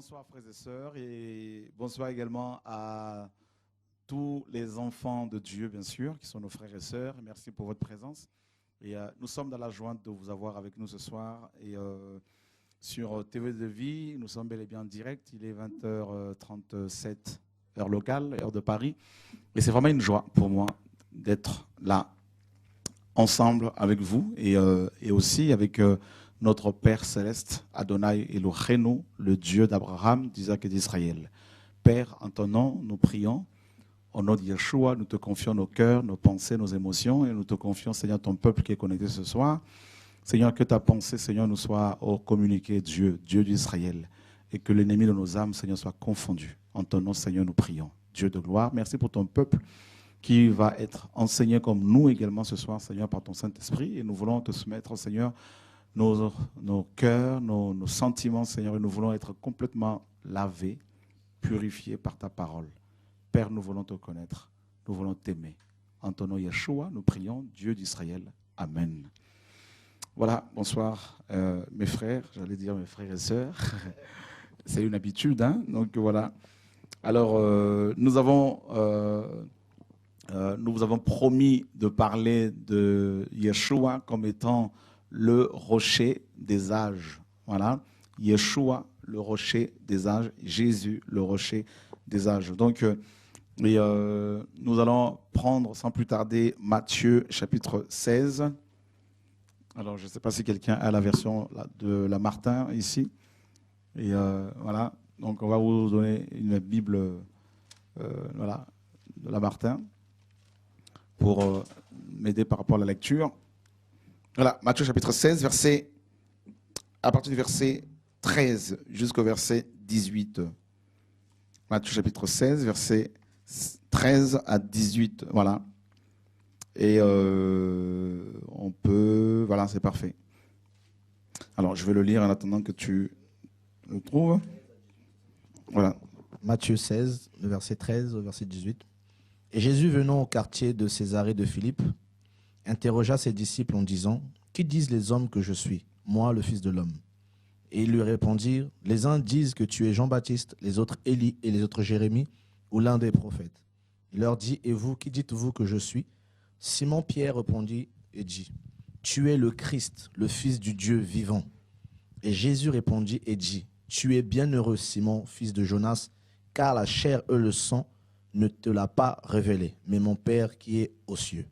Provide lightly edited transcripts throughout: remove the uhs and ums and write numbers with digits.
Bonsoir frères et sœurs et bonsoir également à tous les enfants de Dieu, bien sûr, qui sont nos frères et sœurs. Merci pour votre présence. Et nous sommes dans la joie de vous avoir avec nous ce soir. Et sur TV de Vie, nous sommes bel et bien en direct. Il est 20h37, heure locale, heure de Paris. Et c'est vraiment une joie pour moi d'être là, ensemble avec vous et aussi avec notre Père Céleste, Adonai Elohenu, le Dieu d'Abraham, d'Isaac et d'Israël. Père, en ton nom, nous prions. Au nom de Yeshua, nous te confions nos cœurs, nos pensées, nos émotions et nous te confions, Seigneur, ton peuple qui est connecté ce soir. Seigneur, que ta pensée, Seigneur, nous soit communiquée, Dieu d'Israël, et que l'ennemi de nos âmes, Seigneur, soit confondu. En ton nom, Seigneur, nous prions. Dieu de gloire, merci pour ton peuple qui va être enseigné comme nous également ce soir, Seigneur, par ton Saint-Esprit. Et nous voulons te soumettre, Seigneur, nos cœurs, nos sentiments, Seigneur, et nous voulons être complètement lavés, purifiés par ta parole. Père, nous voulons te connaître, nous voulons t'aimer. En ton nom, Yeshua, nous prions, Dieu d'Israël. Amen. Voilà, bonsoir mes frères, j'allais dire mes frères et sœurs. C'est une habitude, hein, donc voilà. Alors, nous vous avons promis de parler de Yeshua comme étant le rocher des âges. Voilà, Yeshua, le rocher des âges, Jésus, le rocher des âges. Donc, nous allons prendre sans plus tarder Matthieu chapitre 16. Alors, je ne sais pas si quelqu'un a la version de la Martin ici. Et voilà, donc on va vous donner une Bible voilà, de la Martin pour m'aider par rapport à la lecture. Voilà, Matthieu chapitre 16, à partir du verset 13 jusqu'au verset 18. Matthieu chapitre 16, verset 13 à 18, voilà. Et on peut... Voilà, c'est parfait. Alors, je vais le lire en attendant que tu le trouves. Voilà. Matthieu 16, le verset 13 au verset 18. Et Jésus, venant au quartier de Césarée de Philippe, interrogea ses disciples en disant, « Qui disent les hommes que je suis, moi, le Fils de l'homme ?» Et ils lui répondirent, « Les uns disent que tu es Jean-Baptiste, les autres Élie et les autres Jérémie, ou l'un des prophètes. » Il leur dit, « Et vous, qui dites-vous que je suis ?» Simon-Pierre répondit et dit, « Tu es le Christ, le Fils du Dieu vivant. » Et Jésus répondit et dit, « Tu es bienheureux, Simon, fils de Jonas, car la chair et le sang ne te l'a pas révélé, mais mon Père qui est aux cieux.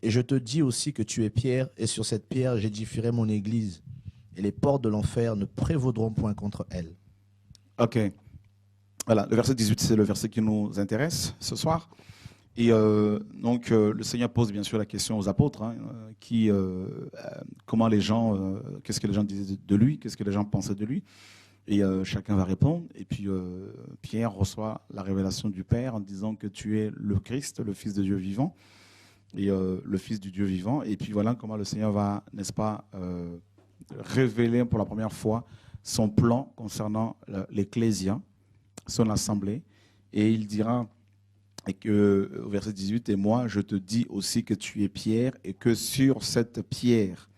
Et je te dis aussi que tu es Pierre, et sur cette pierre j'édifierai mon église, et les portes de l'enfer ne prévaudront point contre elle. » Ok. Voilà, le verset 18, c'est le verset qui nous intéresse ce soir. Et donc, le Seigneur pose bien sûr la question aux apôtres, hein, comment les gens, qu'est-ce que les gens disaient de lui, qu'est-ce que les gens pensaient de lui. Et chacun va répondre. Et puis, Pierre reçoit la révélation du Père en disant que tu es le Christ, le Fils de Dieu vivant, et le Fils du Dieu vivant. Et puis voilà comment le Seigneur va, n'est-ce pas, révéler pour la première fois son plan concernant l'Ecclésia, son assemblée. Et il dira... Et que, au verset 18, « Et moi, je te dis aussi que tu es Pierre, et que sur cette pierre,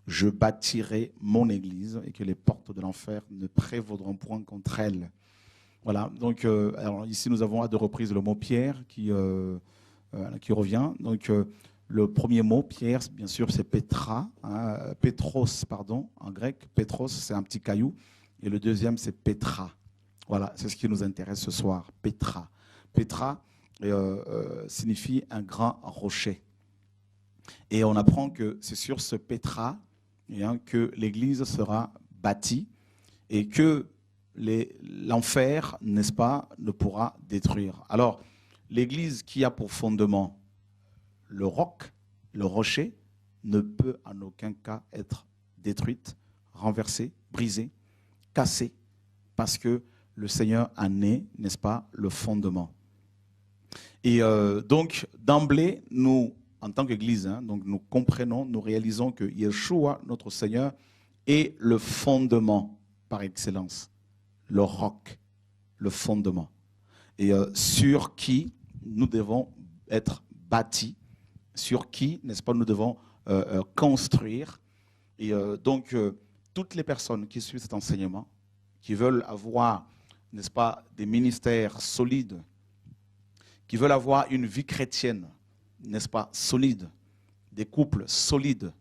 je bâtirai mon église, et que les portes de l'enfer ne prévaudront point contre elle. » Voilà, donc alors ici, nous avons à deux reprises le mot Pierre qui revient. Donc, le premier mot, Pierre, bien sûr, c'est Petra, hein, Petros, pardon, en grec. Petros, c'est un petit caillou. Et le deuxième, c'est Petra. Voilà, c'est ce qui nous intéresse ce soir, Petra. Petra, signifie un grand rocher. Et on apprend que c'est sur ce Petra que l'Église sera bâtie et que l'enfer, n'est-ce pas, ne pourra détruire. Alors, l'Église qui a pour fondement le roc, le rocher, ne peut en aucun cas être détruite, renversée, brisée, cassée, parce que le Seigneur en est, n'est-ce pas, le fondement. Et donc, d'emblée, nous, en tant qu'Église, donc nous comprenons, nous réalisons que Yeshua, notre Seigneur, est le fondement par excellence, le roc, le fondement, et sur qui nous devons être bâtis, sur qui, n'est-ce pas, nous devons construire. Et donc, toutes les personnes qui suivent cet enseignement, qui veulent avoir, n'est-ce pas, des ministères solides, qui veulent avoir une vie chrétienne, n'est-ce pas, solide, des couples solides,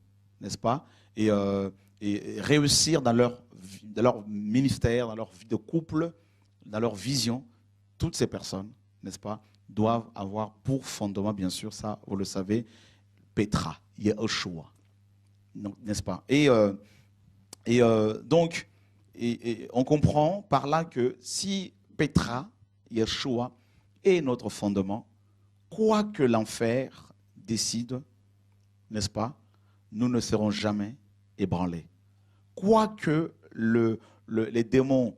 n'est-ce pas, et réussir dans leur ministère, dans leur vie de couple, dans leur vision, toutes ces personnes, n'est-ce pas, doivent avoir pour fondement, bien sûr, ça, vous le savez, Petra, Yehoshua, n'est-ce pas? Donc, on comprend par là que si Petra, Yeshua, est notre fondement, quoi que l'enfer décide, n'est-ce pas, nous ne serons jamais ébranlés. Quoi que les démons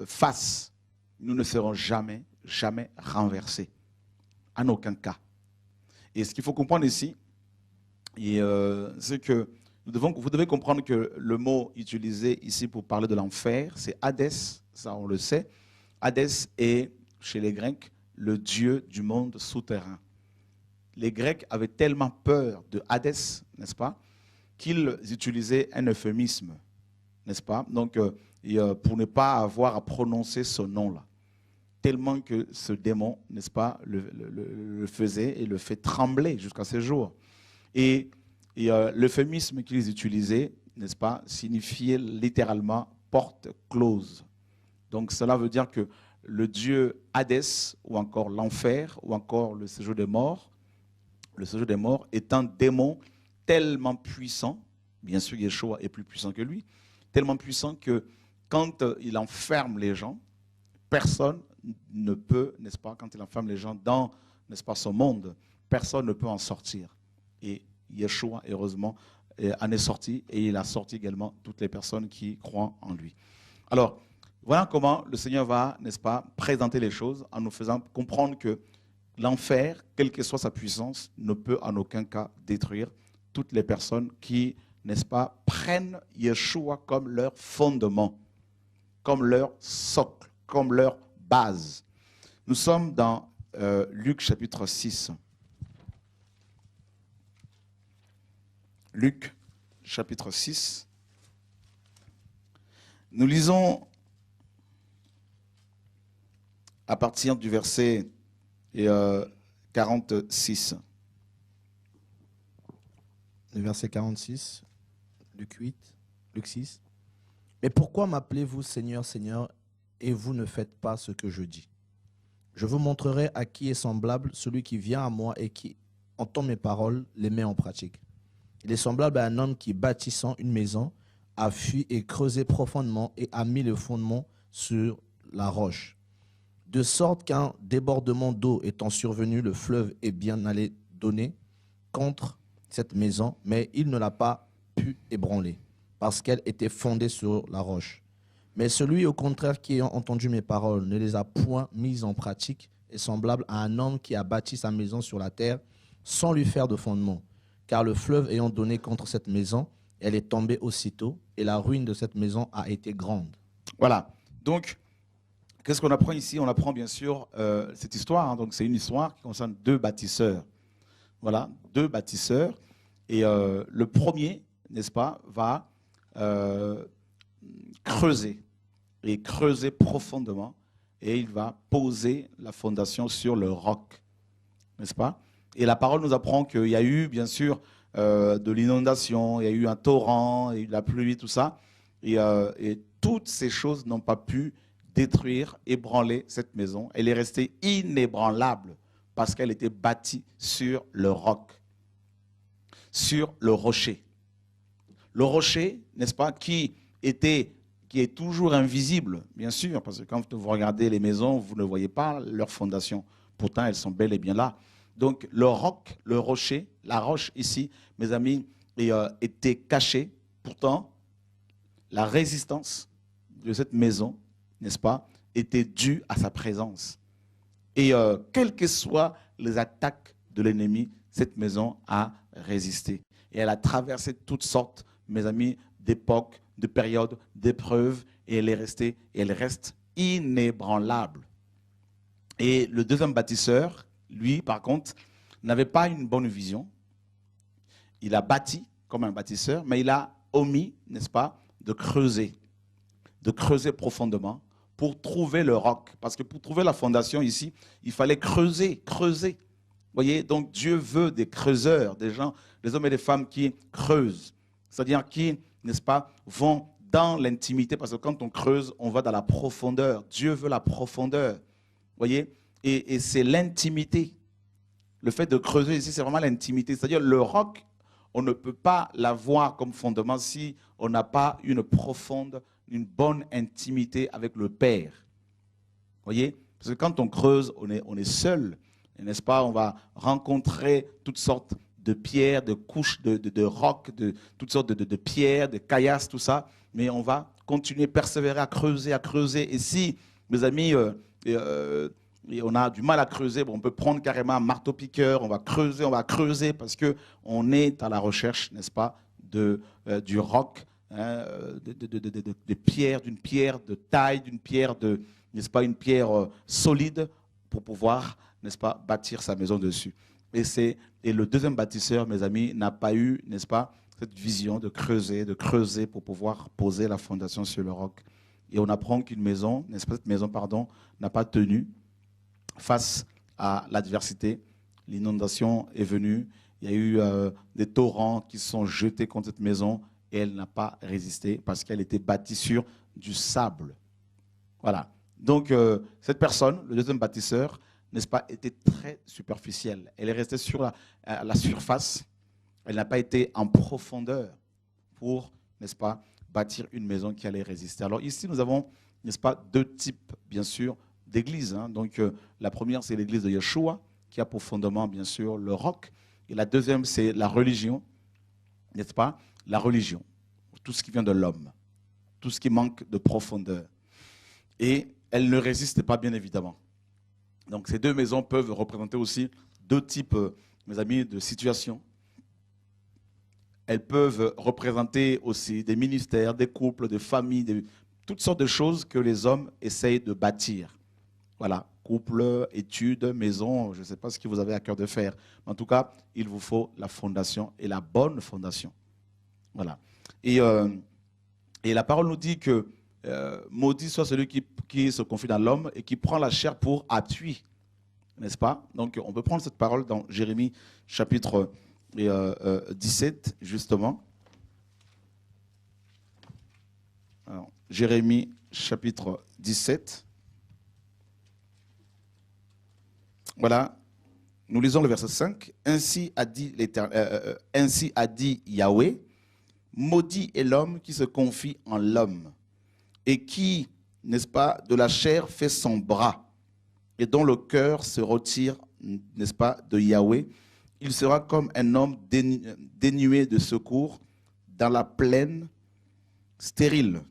fassent, nous ne serons jamais renversés. En aucun cas. Et ce qu'il faut comprendre ici, c'est que vous devez comprendre que le mot utilisé ici pour parler de l'enfer, c'est Hadès, ça on le sait. Hadès est, chez les Grecs, le dieu du monde souterrain. Les Grecs avaient tellement peur de Hadès, n'est-ce pas, qu'ils utilisaient un euphémisme, n'est-ce pas, donc pour ne pas avoir à prononcer ce nom-là. Tellement que ce démon, n'est-ce pas, le faisait et le fait trembler jusqu'à ce jour. Et l'euphémisme qu'ils utilisaient, n'est-ce pas, signifiait littéralement porte close. Donc cela veut dire que le dieu Hadès, ou encore l'enfer, ou encore le séjour des morts est un démon tellement puissant, bien sûr Yeshua est plus puissant que lui, tellement puissant que quand il enferme les gens, personne ne peut, n'est-ce pas, quand il enferme les gens dans, n'est-ce pas, son monde, personne ne peut en sortir. Et Yeshua, heureusement, en est sorti, et il a sorti également toutes les personnes qui croient en lui. Alors, voilà comment le Seigneur va, n'est-ce pas, présenter les choses en nous faisant comprendre que l'enfer, quelle que soit sa puissance, ne peut en aucun cas détruire toutes les personnes qui, n'est-ce pas, prennent Yeshua comme leur fondement, comme leur socle, comme leur base. Nous sommes dans Luc chapitre 6. Luc chapitre 6. Nous lisons à partir du verset 46. Le verset 46, Luc 8, Luc 6. Mais pourquoi m'appelez-vous Seigneur, Seigneur, et vous ne faites pas ce que je dis? Je vous montrerai à qui est semblable celui qui vient à moi et qui entend mes paroles, les met en pratique. Il est semblable à un homme qui, bâtissant une maison, a fui et creusé profondément et a mis le fondement sur la roche. De sorte qu'un débordement d'eau étant survenu, le fleuve est bien allé donner contre cette maison, mais il ne l'a pas pu ébranler, parce qu'elle était fondée sur la roche. Mais celui, au contraire, qui ayant entendu mes paroles, ne les a point mises en pratique, est semblable à un homme qui a bâti sa maison sur la terre, sans lui faire de fondement. Car le fleuve ayant donné contre cette maison, elle est tombée aussitôt, et la ruine de cette maison a été grande. Voilà. Donc, qu'est-ce qu'on apprend ici? On apprend bien sûr cette histoire. Hein. Donc, c'est une histoire qui concerne deux bâtisseurs. Voilà, deux bâtisseurs. Et le premier, n'est-ce pas, va creuser profondément, et il va poser la fondation sur le roc, n'est-ce pas? Et la parole nous apprend qu'il y a eu, bien sûr, de l'inondation, il y a eu un torrent, il y a eu de la pluie, tout ça, et toutes ces choses n'ont pas pu détruire, ébranler cette maison. Elle est restée inébranlable parce qu'elle était bâtie sur le roc, sur le rocher. Le rocher, n'est-ce pas, qui est toujours invisible, bien sûr, parce que quand vous regardez les maisons, vous ne voyez pas leurs fondations. Pourtant, elles sont bel et bien là. Donc, le roc, le rocher, la roche ici, mes amis, était cachée. Pourtant, la résistance de cette maison, n'est-ce pas, était due à sa présence. Et quelles que soient les attaques de l'ennemi, cette maison a résisté. Et elle a traversé toutes sortes, mes amis, d'époques, de périodes, d'épreuves, et elle est restée, et elle reste inébranlable. Et le deuxième bâtisseur, lui, par contre, n'avait pas une bonne vision. Il a bâti comme un bâtisseur, mais il a omis, n'est-ce pas, de creuser. de creuser profondément pour trouver le roc. Parce que pour trouver la fondation ici, il fallait creuser, creuser. Vous voyez, donc Dieu veut des creuseurs, des gens, des hommes et des femmes qui creusent. C'est-à-dire qui, n'est-ce pas, vont dans l'intimité. Parce que quand on creuse, on va dans la profondeur. Dieu veut la profondeur. Vous voyez, et c'est l'intimité. Le fait de creuser ici, c'est vraiment l'intimité. C'est-à-dire le roc, on ne peut pas l'avoir comme fondement si on n'a pas une profonde, une bonne intimité avec le Père. Vous voyez? Parce que quand on creuse, on est seul. N'est-ce pas? On va rencontrer toutes sortes de pierres, de couches de rocs, toutes sortes de pierres, de caillasses, tout ça. Mais on va continuer, persévérer à creuser, à creuser. Et si, mes amis, et on a du mal à creuser, bon, on peut prendre carrément un marteau-piqueur, on va creuser parce qu'on est à la recherche, n'est-ce pas, du roc, hein, de pierre, d'une pierre de taille, d'une pierre n'est-ce pas, une pierre solide pour pouvoir, n'est-ce pas, bâtir sa maison dessus. Et le deuxième bâtisseur, mes amis, n'a pas eu, n'est-ce pas, cette vision de creuser pour pouvoir poser la fondation sur le roc. Et on apprend qu'une maison, n'est-ce pas, cette maison, pardon, n'a pas tenu face à l'adversité. L'inondation est venue, il y a eu des torrents qui se sont jetés contre cette maison et elle n'a pas résisté parce qu'elle était bâtie sur du sable. Voilà. Donc, cette personne, le deuxième bâtisseur, n'est-ce pas, était très superficielle. Elle est restée sur la surface. Elle n'a pas été en profondeur pour, n'est-ce pas, bâtir une maison qui allait résister. Alors ici, nous avons, n'est-ce pas, deux types, bien sûr, d'églises. Hein. Donc, la première, c'est l'église de Yeshua, qui a pour fondement, bien sûr, le roc. Et la deuxième, c'est la religion, n'est-ce pas, la religion. Tout ce qui vient de l'homme, tout ce qui manque de profondeur. Et elle ne résiste pas, bien évidemment. Donc, ces deux maisons peuvent représenter aussi deux types, mes amis, de situations. Elles peuvent représenter aussi des ministères, des couples, des familles, toutes sortes de choses que les hommes essayent de bâtir. Voilà, couple, études, maison, je ne sais pas ce que vous avez à cœur de faire. Mais en tout cas, il vous faut la fondation et la bonne fondation. Voilà. Et la parole nous dit que maudit soit celui qui se confie dans l'homme et qui prend la chair pour appui. N'est-ce pas? Donc, on peut prendre cette parole dans Jérémie chapitre 17, justement. Alors, Jérémie chapitre 17. Voilà, nous lisons le verset 5. Ainsi a dit Yahweh, maudit est l'homme qui se confie en l'homme et qui, n'est-ce pas, de la chair fait son bras et dont le cœur se retire, n'est-ce pas, de Yahweh. Il sera comme un homme dénué de secours dans la plaine stérile.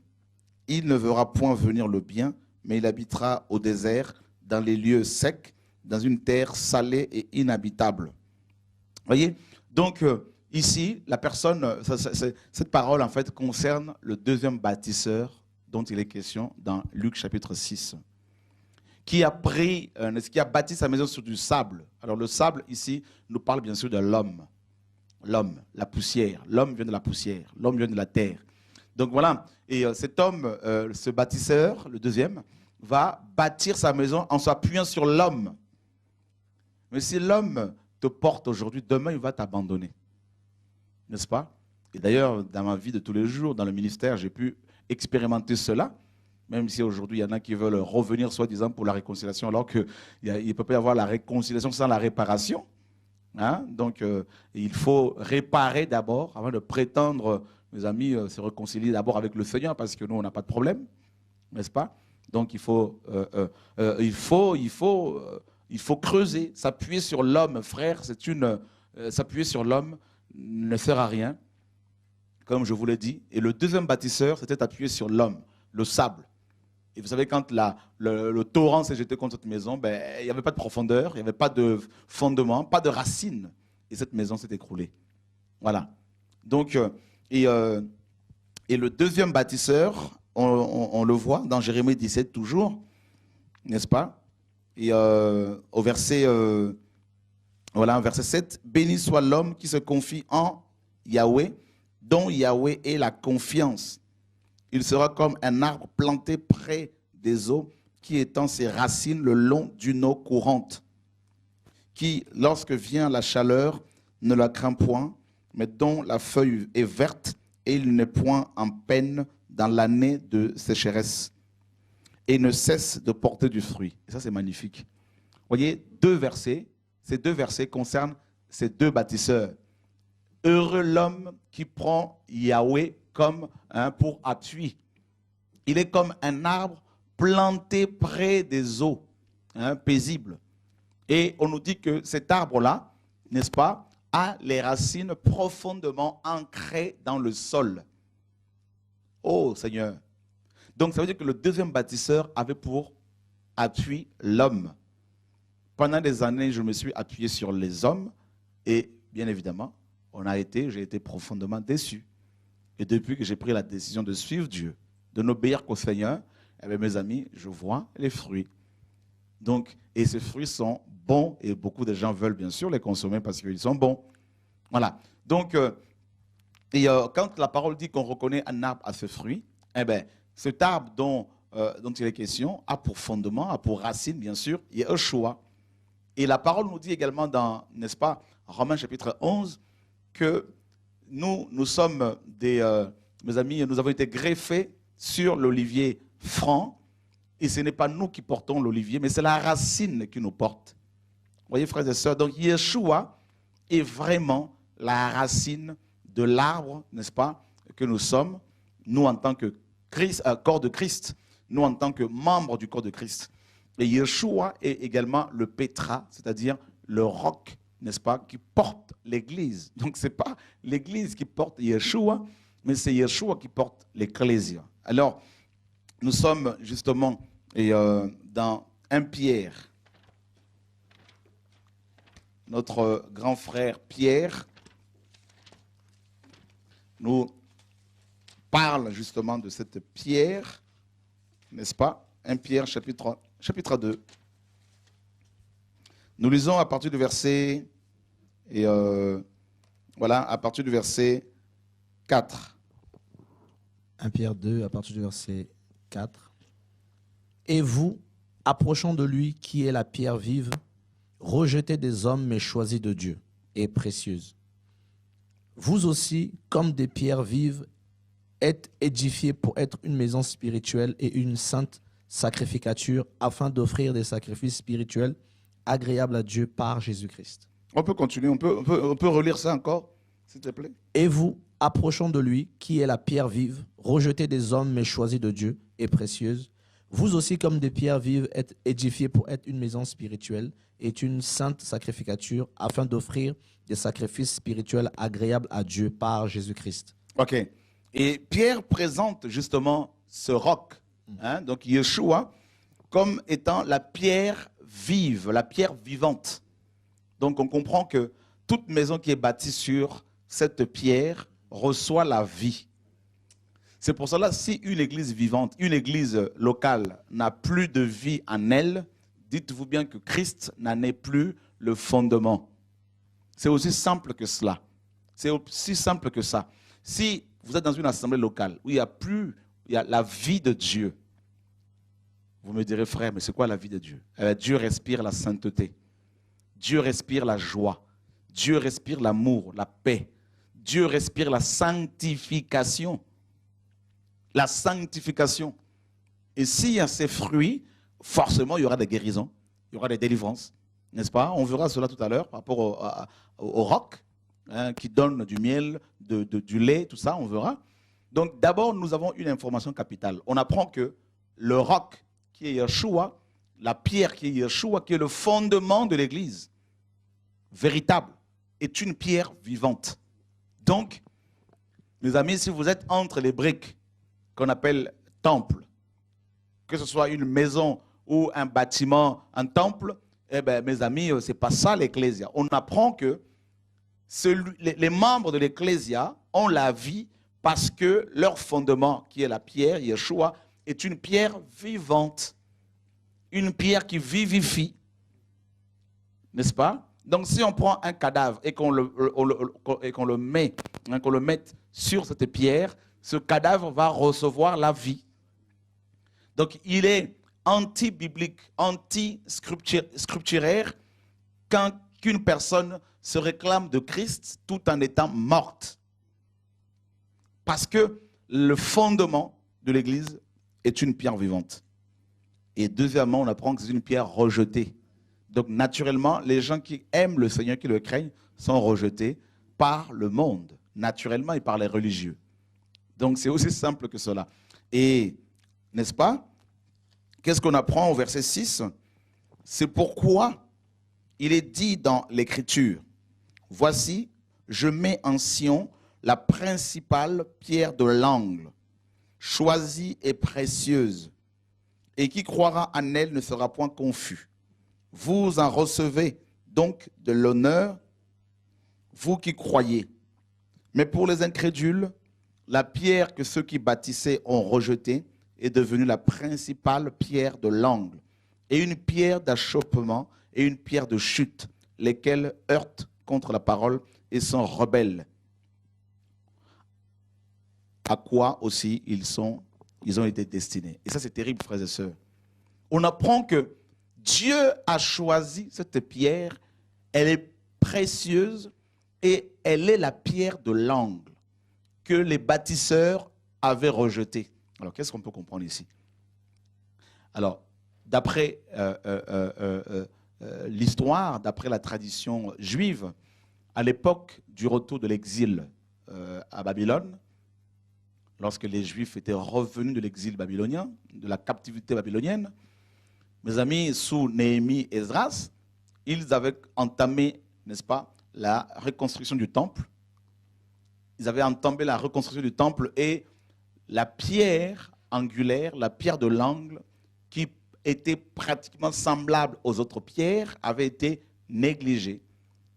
Il ne verra point venir le bien, mais il habitera au désert, dans les lieux secs, dans une terre salée et inhabitable. Voyez? Donc, ici, la personne, cette parole, en fait, concerne le deuxième bâtisseur dont il est question dans Luc chapitre 6, qui a bâti sa maison sur du sable. Alors, le sable, ici, nous parle bien sûr de l'homme. L'homme, la poussière. L'homme vient de la poussière. L'homme vient de la terre. Donc, voilà. Et cet homme, ce bâtisseur, le deuxième, va bâtir sa maison en s'appuyant sur l'homme. Mais si l'homme te porte aujourd'hui, demain, il va t'abandonner. N'est-ce pas? Et d'ailleurs, dans ma vie de tous les jours, dans le ministère, j'ai pu expérimenter cela, même si aujourd'hui, il y en a qui veulent revenir, soi-disant, pour la réconciliation, alors qu'il ne peut pas y avoir la réconciliation sans la réparation. Hein? Donc, il faut réparer d'abord, avant de prétendre, mes amis, se réconcilier d'abord avec le Seigneur, parce que nous, on n'a pas de problème, n'est-ce pas? Donc, il faut creuser, s'appuyer sur l'homme, frère. S'appuyer sur l'homme ne sert à rien, comme je vous l'ai dit. Et le deuxième bâtisseur, c'était appuyer sur l'homme, le sable. Et vous savez, quand le torrent s'est jeté contre cette maison, il n'y avait pas de profondeur, il n'y avait pas de fondement, pas de racines. Et cette maison s'est écroulée. Voilà. Donc, et le deuxième bâtisseur, on le voit dans Jérémie 17 toujours, n'est-ce pas? Et au verset 7, « Béni soit l'homme qui se confie en Yahweh, dont Yahweh est la confiance. Il sera comme un arbre planté près des eaux, qui étend ses racines le long d'une eau courante, qui, lorsque vient la chaleur, ne la craint point, mais dont la feuille est verte, et il n'est point en peine dans l'année de sécheresse, et ne cesse de porter du fruit. Et ça, c'est magnifique. Vous voyez, ces deux versets concernent ces deux bâtisseurs. Heureux l'homme qui prend Yahweh comme pour appui. Il est comme un arbre planté près des eaux, paisible. Et on nous dit que cet arbre-là, n'est-ce pas, a les racines profondément ancrées dans le sol. Oh Seigneur. Donc ça veut dire que le deuxième bâtisseur avait pour appui l'homme. Pendant des années, je me suis appuyé sur les hommes et bien évidemment, j'ai été profondément déçu. Et depuis que j'ai pris la décision de suivre Dieu, de n'obéir qu'au Seigneur, eh bien, mes amis, je vois les fruits. Donc, et ces fruits sont bons et beaucoup de gens veulent bien sûr les consommer parce qu'ils sont bons. Voilà. Donc, quand la parole dit qu'on reconnaît un arbre à ses fruits, eh bien, cet arbre dont il est question a pour fondement, a pour racine, bien sûr, Yeshua. Et la parole nous dit également dans, n'est-ce pas, Romains chapitre 11, que nous sommes mes amis, nous avons été greffés sur l'olivier franc, et ce n'est pas nous qui portons l'olivier, mais c'est la racine qui nous porte. Vous voyez, frères et sœurs, donc Yeshua est vraiment la racine de l'arbre, n'est-ce pas, que nous sommes, nous en tant que corps de Christ, nous en tant que membres du corps de Christ. Et Yeshua est également le pétra, c'est-à-dire le roc, n'est-ce pas, qui porte l'Église. Donc ce n'est pas l'Église qui porte Yeshua, mais c'est Yeshua qui porte l'Ecclésia. Alors, nous sommes justement dans 1 Pierre. Notre grand frère Pierre nous parle justement de cette pierre, n'est-ce pas? 1 Pierre chapitre 2. Nous lisons à partir du verset, à partir du verset 4. 1 Pierre 2, à partir du verset 4. Et vous, approchant de lui qui est la pierre vive, rejetée des hommes mais choisie de Dieu et précieuse. Vous aussi, comme des pierres vives, êtes édifiés pour être une maison spirituelle et une sainte sacrificature afin d'offrir des sacrifices spirituels agréables à Dieu par Jésus-Christ. On peut continuer, on peut relire ça encore, s'il te plaît. Et vous, approchant de lui, qui est la pierre vive, rejetée des hommes mais choisie de Dieu et précieuse, vous aussi comme des pierres vives êtes édifiés pour être une maison spirituelle et une sainte sacrificature afin d'offrir des sacrifices spirituels agréables à Dieu par Jésus-Christ. Ok. Et Pierre présente justement ce roc, donc Yeshua, comme étant la pierre vive, la pierre vivante. Donc on comprend que toute maison qui est bâtie sur cette pierre reçoit la vie. C'est pour cela, si une église vivante, une église locale n'a plus de vie en elle, dites-vous bien que Christ n'en est plus le fondement. C'est aussi simple que cela. C'est aussi simple que ça. Si vous êtes dans une assemblée locale où il y a la vie de Dieu, vous me direz, frère, mais c'est quoi la vie de Dieu? Dieu respire la sainteté. Dieu respire la joie. Dieu respire l'amour, la paix. Dieu respire la sanctification. La sanctification. Et s'il y a ces fruits, forcément, il y aura des guérisons, il y aura des délivrances, n'est-ce pas? On verra cela tout à l'heure par rapport au roc, qui donne du miel, du lait, tout ça, on verra. Donc d'abord, nous avons une information capitale. On apprend que le roc qui est Yeshua, la pierre qui est Yeshua, qui est le fondement de l'Église, véritable, est une pierre vivante. Donc, mes amis, si vous êtes entre les briques qu'on appelle temple, que ce soit une maison ou un bâtiment, un temple, eh bien, mes amis, ce n'est pas ça l'Ecclésia. On apprend que les membres de l'Ecclésia ont la vie parce que leur fondement, qui est la pierre, Yeshua, est une pierre vivante, une pierre qui vivifie, n'est-ce pas? Donc si on prend un cadavre et qu'on le mette sur cette pierre, ce cadavre va recevoir la vie. Donc il est anti-biblique, anti-scripturaire quand qu'une personne se réclame de Christ tout en étant morte. Parce que le fondement de l'Église est une pierre vivante. Et deuxièmement, on apprend que c'est une pierre rejetée. Donc naturellement, les gens qui aiment le Seigneur, qui le craignent, sont rejetés par le monde, naturellement, et par les religieux. Donc c'est aussi simple que cela. Et, n'est-ce pas, qu'est-ce qu'on apprend au verset 6? C'est pourquoi il est dit dans l'Écriture, « Voici, je mets en Sion la principale pierre de l'angle, choisie et précieuse, et qui croira en elle ne sera point confus. Vous en recevez donc de l'honneur, vous qui croyez. Mais pour les incrédules, la pierre que ceux qui bâtissaient ont rejetée est devenue la principale pierre de l'angle, et une pierre d'achoppement et une pierre de chute, lesquelles heurtent contre la parole et sont rebelles. À quoi aussi ils ont été destinés. » Et ça, c'est terrible, frères et sœurs. On apprend que Dieu a choisi cette pierre, elle est précieuse et elle est la pierre de l'angle que les bâtisseurs avaient rejetée. Alors, qu'est-ce qu'on peut comprendre ici? Alors, d'après l'histoire, d'après la tradition juive, à l'époque du retour de l'exil à Babylone, lorsque les Juifs étaient revenus de l'exil babylonien, de la captivité babylonienne, mes amis, sous Néhémie et Esdras, ils avaient entamé, n'est-ce pas, la reconstruction du temple. Ils avaient entamé la reconstruction du temple et la pierre angulaire, la pierre de l'angle, qui était pratiquement semblable aux autres pierres, avait été négligée.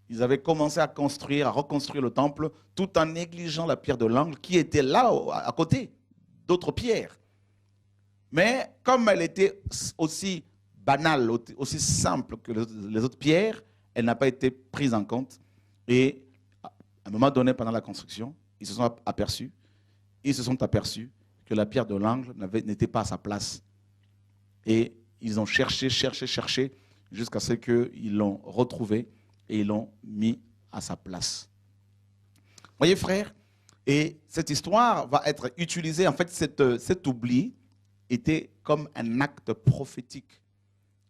Ils avaient commencé à construire, à reconstruire le temple, tout en négligeant la pierre de l'angle qui était là, à côté d'autres pierres. Mais comme elle était aussi banale, aussi simple que les autres pierres, elle n'a pas été prise en compte. Et à un moment donné, pendant la construction, ils se sont aperçus que la pierre de l'angle n'était pas à sa place. Et ils ont cherché, jusqu'à ce qu'ils l'ont retrouvée et ils l'ont mis à sa place. Voyez, frères, et cette histoire va être utilisée, en fait, cet oubli était comme un acte prophétique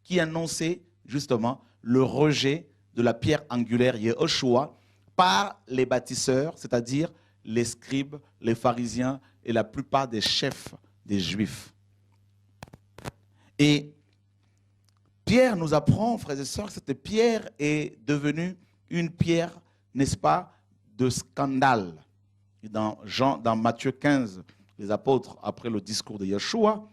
qui annonçait justement le rejet de la pierre angulaire Yehoshua par les bâtisseurs, c'est-à-dire les scribes, les pharisiens et la plupart des chefs des Juifs. Et Pierre nous apprend, frères et sœurs, que cette pierre est devenue une pierre, n'est-ce pas, de scandale. Et dans Matthieu 15, les apôtres, après le discours de Yeshua,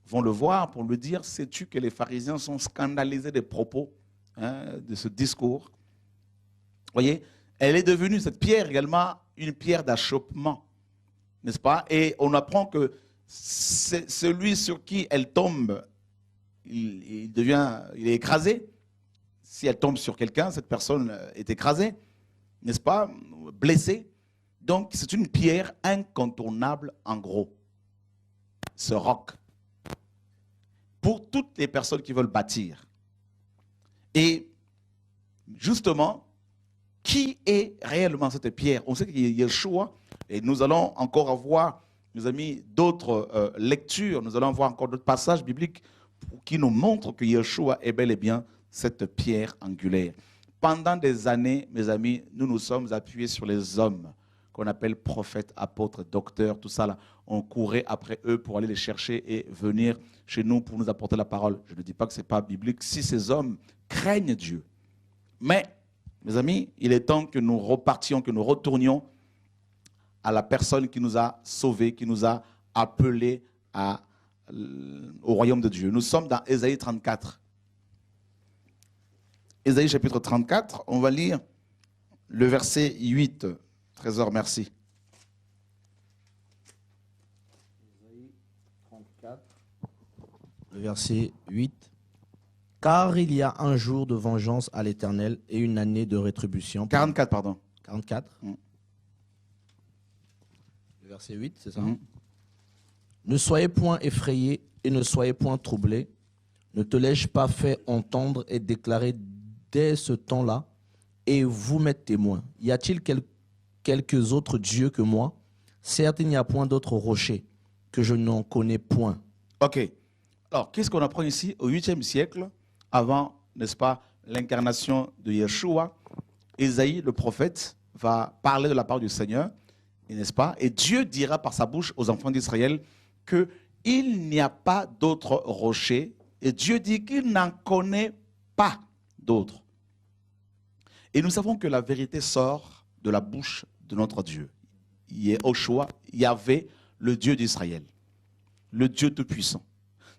vont le voir pour lui dire, sais-tu que les pharisiens sont scandalisés des propos de ce discours? Vous voyez, elle est devenue, cette pierre également, une pierre d'achoppement, n'est-ce pas? Et on apprend que celui sur qui elle tombe, il est écrasé. Si elle tombe sur quelqu'un, cette personne est écrasée, n'est-ce pas? Blessée. Donc, c'est une pierre incontournable, en gros. Ce roc. Pour toutes les personnes qui veulent bâtir. Et justement, qui est réellement cette pierre? On sait qu'il y a Yeshua, et nous allons encore avoir, mes amis, d'autres lectures, nous allons avoir encore d'autres passages bibliques qui nous montrent que Yeshua est bel et bien cette pierre angulaire. Pendant des années, mes amis, nous nous sommes appuyés sur les hommes qu'on appelle prophètes, apôtres, docteurs, tout ça là. On courait après eux pour aller les chercher et venir chez nous pour nous apporter la parole. Je ne dis pas que ce n'est pas biblique si ces hommes craignent Dieu. Mais, mes amis, il est temps que nous repartions, que nous retournions à la personne qui nous a sauvés, qui nous a appelés au royaume de Dieu. Nous sommes dans Ésaïe 34. Ésaïe chapitre 34, on va lire le verset 8. Trésor, merci. Ésaïe 34, le verset 8. Car il y a un jour de vengeance à l'Éternel et une année de rétribution. 44, pardon. 44. verset 8, c'est ça? Mhm. Ne soyez point effrayés et ne soyez point troublés. Ne te l'ai-je pas fait entendre et déclarer dès ce temps-là, et vous m'êtes témoins? Y a-t-il quelques autres dieux que moi? Certes, il n'y a point d'autres rochers que je n'en connais point. Ok. Alors, qu'est-ce qu'on apprend ici au 8e siècle, avant, n'est-ce pas, l'incarnation de Yeshua? Ésaïe, le prophète, va parler de la part du Seigneur, n'est-ce pas? Et Dieu dira par sa bouche aux enfants d'Israël qu'il n'y a pas d'autre rocher. Et Dieu dit qu'il n'en connaît pas d'autres. Et nous savons que la vérité sort de la bouche de notre Dieu. Yehoshua, Yahvé, le Dieu d'Israël, le Dieu Tout-Puissant.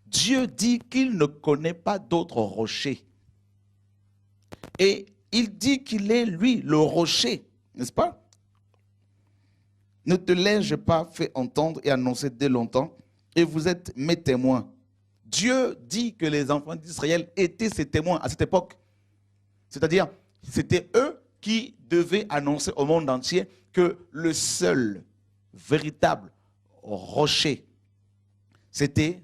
Dieu dit qu'il ne connaît pas d'autre rocher. Et il dit qu'il est lui le rocher, n'est-ce pas? Ne te l'ai-je pas fait entendre et annoncer dès longtemps, et vous êtes mes témoins. Dieu dit que les enfants d'Israël étaient ses témoins à cette époque. C'est-à-dire, c'était eux qui devaient annoncer au monde entier que le seul véritable rocher, c'était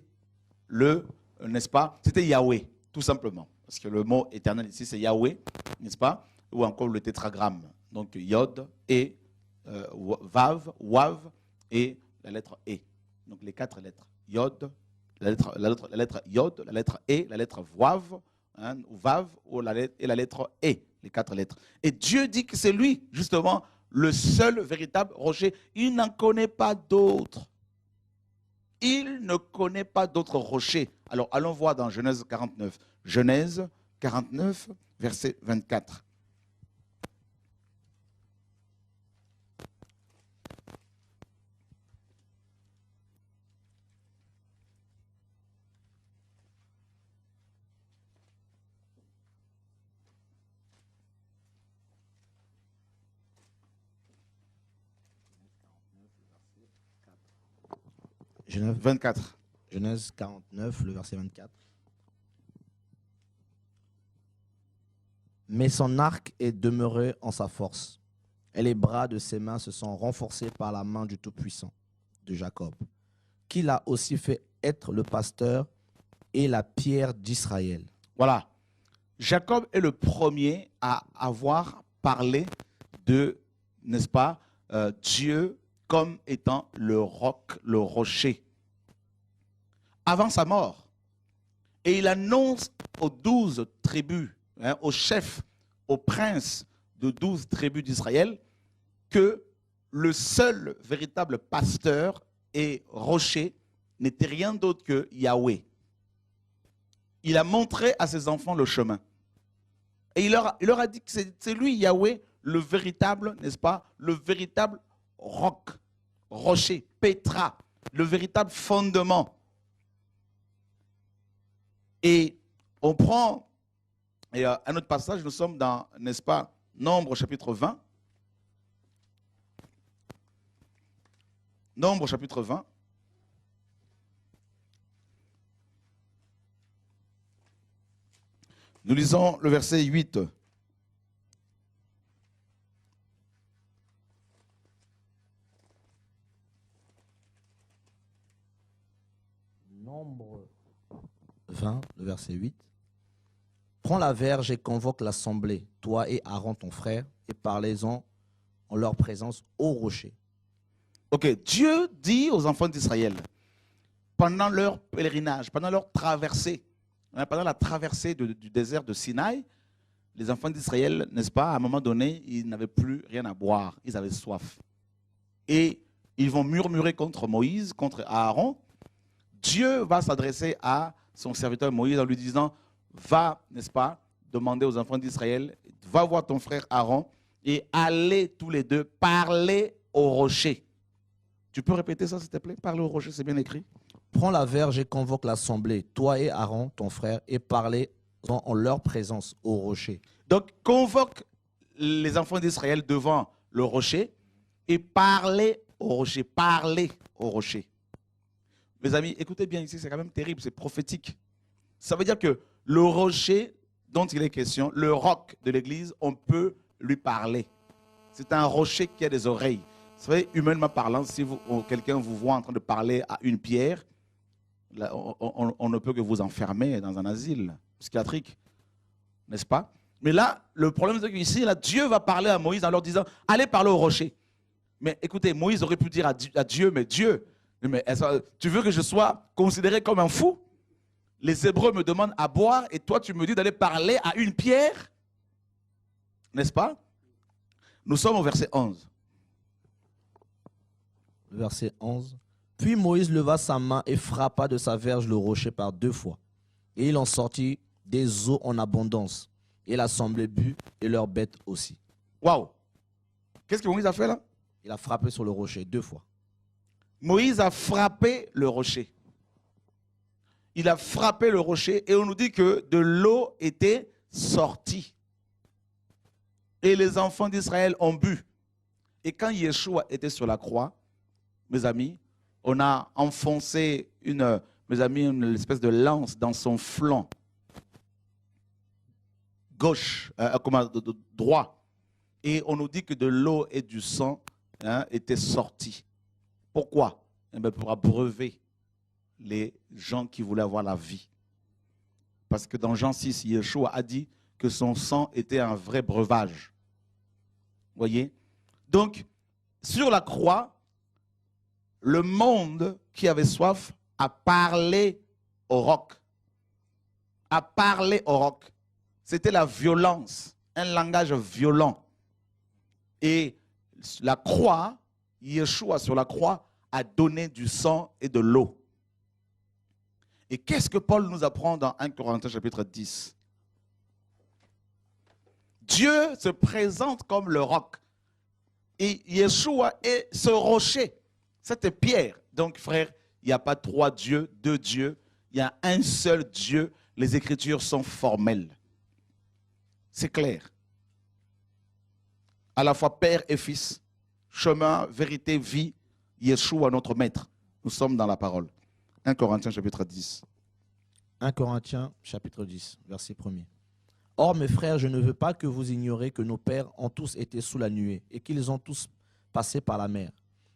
n'est-ce pas? C'était Yahweh, tout simplement. Parce que le mot éternel ici, c'est Yahweh, n'est-ce pas? Ou encore le tétragramme. Donc, Yod et Vav, Wav et la lettre E. Donc, les 4 lettres. Yod, la lettre Yod, la lettre E, la lettre Vav, hein, ou Vav, et la lettre E, les 4 lettres. Et Dieu dit que c'est lui, justement, le seul véritable rocher. Il n'en connaît pas d'autre. Il ne connaît pas d'autres rochers. Alors, allons voir dans Genèse 49. Genèse 49, verset 24. Genèse 24. Genèse 49, le verset 24. Mais son arc est demeuré en sa force, et les bras de ses mains se sont renforcés par la main du Tout-Puissant, de Jacob, qui l'a aussi fait être le pasteur et la pierre d'Israël. Voilà. Jacob est le premier à avoir parlé de, n'est-ce pas, Dieu comme étant le roc, le rocher, avant sa mort. Et il annonce aux 12 tribus, hein, aux chefs, aux princes de 12 tribus d'Israël, que le seul véritable pasteur et rocher n'était rien d'autre que Yahweh. Il a montré à ses enfants le chemin. Et il leur a dit que c'est lui, Yahweh, le véritable, n'est-ce pas, le véritable roc, rocher, pétra, le véritable fondement. Et on prend un autre passage, nous sommes dans, n'est-ce pas, Nombre chapitre 20. Nombre chapitre 20. Nous lisons le verset 8. Nombre 20, le verset 8. Prends la verge et convoque l'assemblée, toi et Aaron ton frère, et parlez-en en leur présence au rocher. Ok, Dieu dit aux enfants d'Israël, pendant leur pèlerinage, pendant leur traversée, pendant la traversée du désert de Sinaï, les enfants d'Israël, n'est-ce pas, à un moment donné, ils n'avaient plus rien à boire, ils avaient soif. Et ils vont murmurer contre Moïse, contre Aaron. Dieu va s'adresser à son serviteur Moïse en lui disant, va, n'est-ce pas, demander aux enfants d'Israël, va voir ton frère Aaron et allez tous les deux parler au rocher. Tu peux répéter ça, s'il te plaît? Parler au rocher, c'est bien écrit. Prends la verge et convoque l'assemblée, toi et Aaron ton frère, et parlez-en en leur présence au rocher. Donc, convoque les enfants d'Israël devant le rocher et parlez au rocher. Parlez au rocher. Mes amis, écoutez bien ici, c'est quand même terrible, c'est prophétique. Ça veut dire que le rocher dont il est question, le roc de l'église, on peut lui parler. C'est un rocher qui a des oreilles. Vous savez, humainement parlant, si quelqu'un vous voit en train de parler à une pierre, là, on ne peut que vous enfermer dans un asile psychiatrique, n'est-ce pas? Mais là, le problème c'est qu'ici, là, Dieu va parler à Moïse en leur disant, allez parler au rocher. Mais écoutez, Moïse aurait pu dire à Dieu, mais Dieu, tu veux que je sois considéré comme un fou? Les Hébreux me demandent à boire et toi tu me dis d'aller parler à une pierre? N'est-ce pas? Nous sommes au verset 11. Verset 11. Puis Moïse leva sa main et frappa de sa verge le rocher par 2 fois. Et il en sortit des eaux en abondance. Et l'assemblée but et leurs bêtes aussi. Waouh! Qu'est-ce que Moïse a fait là? Il a frappé sur le rocher 2 fois. Moïse a frappé le rocher. Il a frappé le rocher et on nous dit que de l'eau était sortie. Et les enfants d'Israël ont bu. Et quand Yeshua était sur la croix, mes amis, on a enfoncé une espèce de lance dans son flanc gauche, droit. Et on nous dit que de l'eau et du sang étaient sortis. Pourquoi? Pour abreuver les gens qui voulaient avoir la vie. Parce que dans Jean 6, Yeshua a dit que son sang était un vrai breuvage. Vous voyez? Donc, sur la croix, le monde qui avait soif a parlé au roc. A parlé au roc. C'était la violence, un langage violent. Et la croix, Yeshua sur la croix, a donné du sang et de l'eau. Et qu'est-ce que Paul nous apprend dans 1 Corinthiens chapitre 10? Dieu se présente comme le roc. Et Yeshua est ce rocher, cette pierre. Donc frère, il n'y a pas 3 dieux, 2 dieux. Il y a un seul Dieu. Les Écritures sont formelles. C'est clair. À la fois Père et Fils, chemin, vérité, vie, Yeshua notre Maître. Nous sommes dans la parole. 1 Corinthiens chapitre 10. 1 Corinthiens chapitre 10, verset 1er. Or, mes frères, je ne veux pas que vous ignoriez que nos pères ont tous été sous la nuée et qu'ils ont tous passé par la mer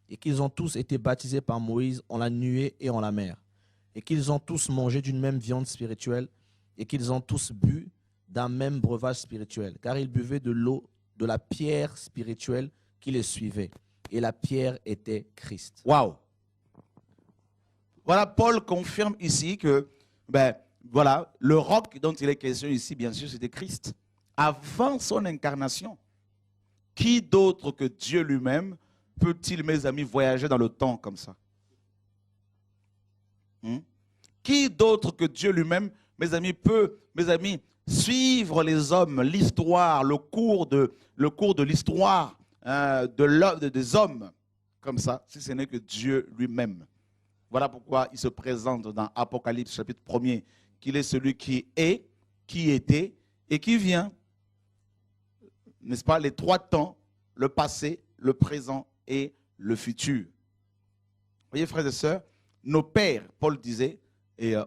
et qu'ils ont tous été baptisés par Moïse en la nuée et en la mer et qu'ils ont tous mangé d'une même viande spirituelle et qu'ils ont tous bu d'un même breuvage spirituel, car ils buvaient de l'eau de la pierre spirituelle qui les suivait. Et la pierre était Christ. Waouh! Voilà, Paul confirme ici que, voilà, le roc dont il est question ici, bien sûr, c'était Christ. Avant son incarnation, qui d'autre que Dieu lui-même peut-il, mes amis, voyager dans le temps comme ça? Qui d'autre que Dieu lui-même, mes amis, peut, mes amis, suivre les hommes, l'histoire, le cours de l'histoire des hommes comme ça, si ce n'est que Dieu lui-même. Voilà pourquoi il se présente dans Apocalypse chapitre 1er, qu'il est celui qui est, qui était et qui vient. N'est-ce pas? Les 3 temps, le passé, le présent et le futur. Vous voyez, frères et sœurs, nos pères, Paul disait,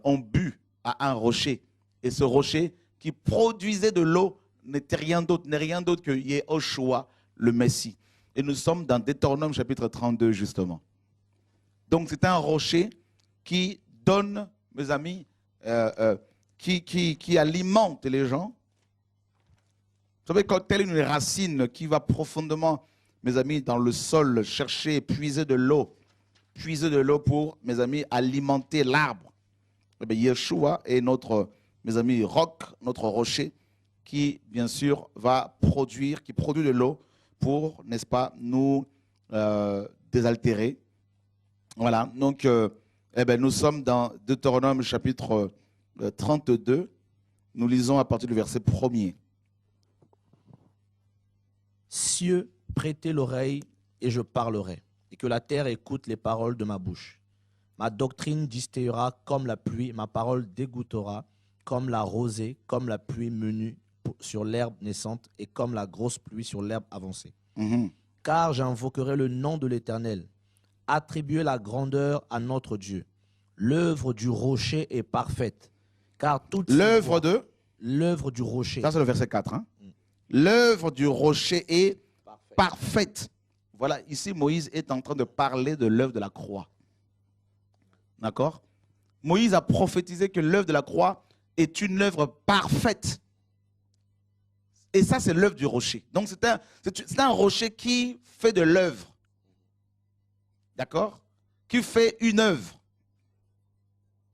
ont bu à un rocher. Et ce rocher qui produisait de l'eau n'est rien d'autre que Yeshua, le Messie. Et nous sommes dans Deutéronome chapitre 32, justement. Donc c'est un rocher qui donne, mes amis, qui alimente les gens. Vous savez, quand telle une racine qui va profondément, mes amis, dans le sol, chercher, puiser de l'eau pour, mes amis, alimenter l'arbre. Eh bien, Yeshua est notre, mes amis, roc, notre rocher, qui, bien sûr, va produire, qui produit de l'eau pour, n'est-ce pas, nous désaltérer. Voilà, donc, nous sommes dans Deutéronome chapitre 32. Nous lisons à partir du verset 1er. Cieux, prêtez l'oreille et je parlerai, et que la terre écoute les paroles de ma bouche. Ma doctrine distillara comme la pluie, ma parole dégoûtera comme la rosée, comme la pluie menue sur l'herbe naissante et comme la grosse pluie sur l'herbe avancée. Car j'invoquerai le nom de l'Éternel. Attribuez la grandeur à notre Dieu. L'œuvre du rocher est parfaite. Car toute l'œuvre du rocher. Ça, c'est le verset 4. L'œuvre du rocher est parfaite. Voilà, ici Moïse est en train de parler de l'œuvre de la croix. D'accord? Moïse a prophétisé que l'œuvre de la croix est une œuvre parfaite. Et ça, c'est l'œuvre du rocher. Donc, c'est un rocher qui fait de l'œuvre. D'accord? Qui fait une œuvre.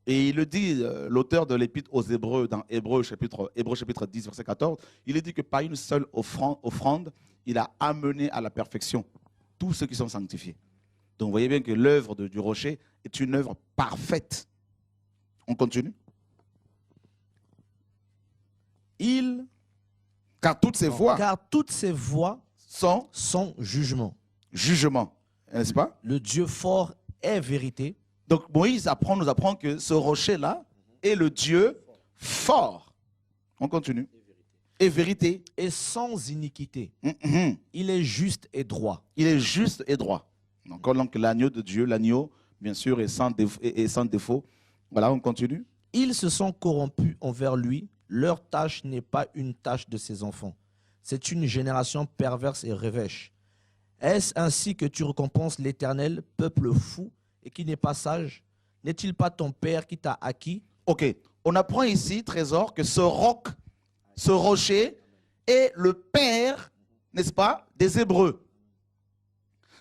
Et il le dit, l'auteur de l'épître aux Hébreux, dans Hébreux chapitre 10, verset 14, il dit que par une seule offrande, il a amené à la perfection tous ceux qui sont sanctifiés. Donc, vous voyez bien que l'œuvre du rocher est une œuvre parfaite. On continue. Car toutes ces voies sont jugement. Jugement, n'est-ce pas? Le Dieu fort est vérité. Donc Moïse nous apprend que ce rocher-là est le Dieu fort. On continue. Et vérité. Et sans iniquité. Il est juste et droit. Il est juste et droit. Donc l'agneau de Dieu, l'agneau, bien sûr, est sans défaut. Voilà, on continue. Ils se sont corrompus envers lui. Leur tâche n'est pas une tâche de ses enfants. C'est une génération perverse et revêche. Est-ce ainsi que tu récompenses l'Éternel, peuple fou et qui n'est pas sage? N'est-il pas ton père qui t'a acquis? Ok, on apprend ici, trésor, que ce roc, ce rocher, est le père, n'est-ce pas, des Hébreux.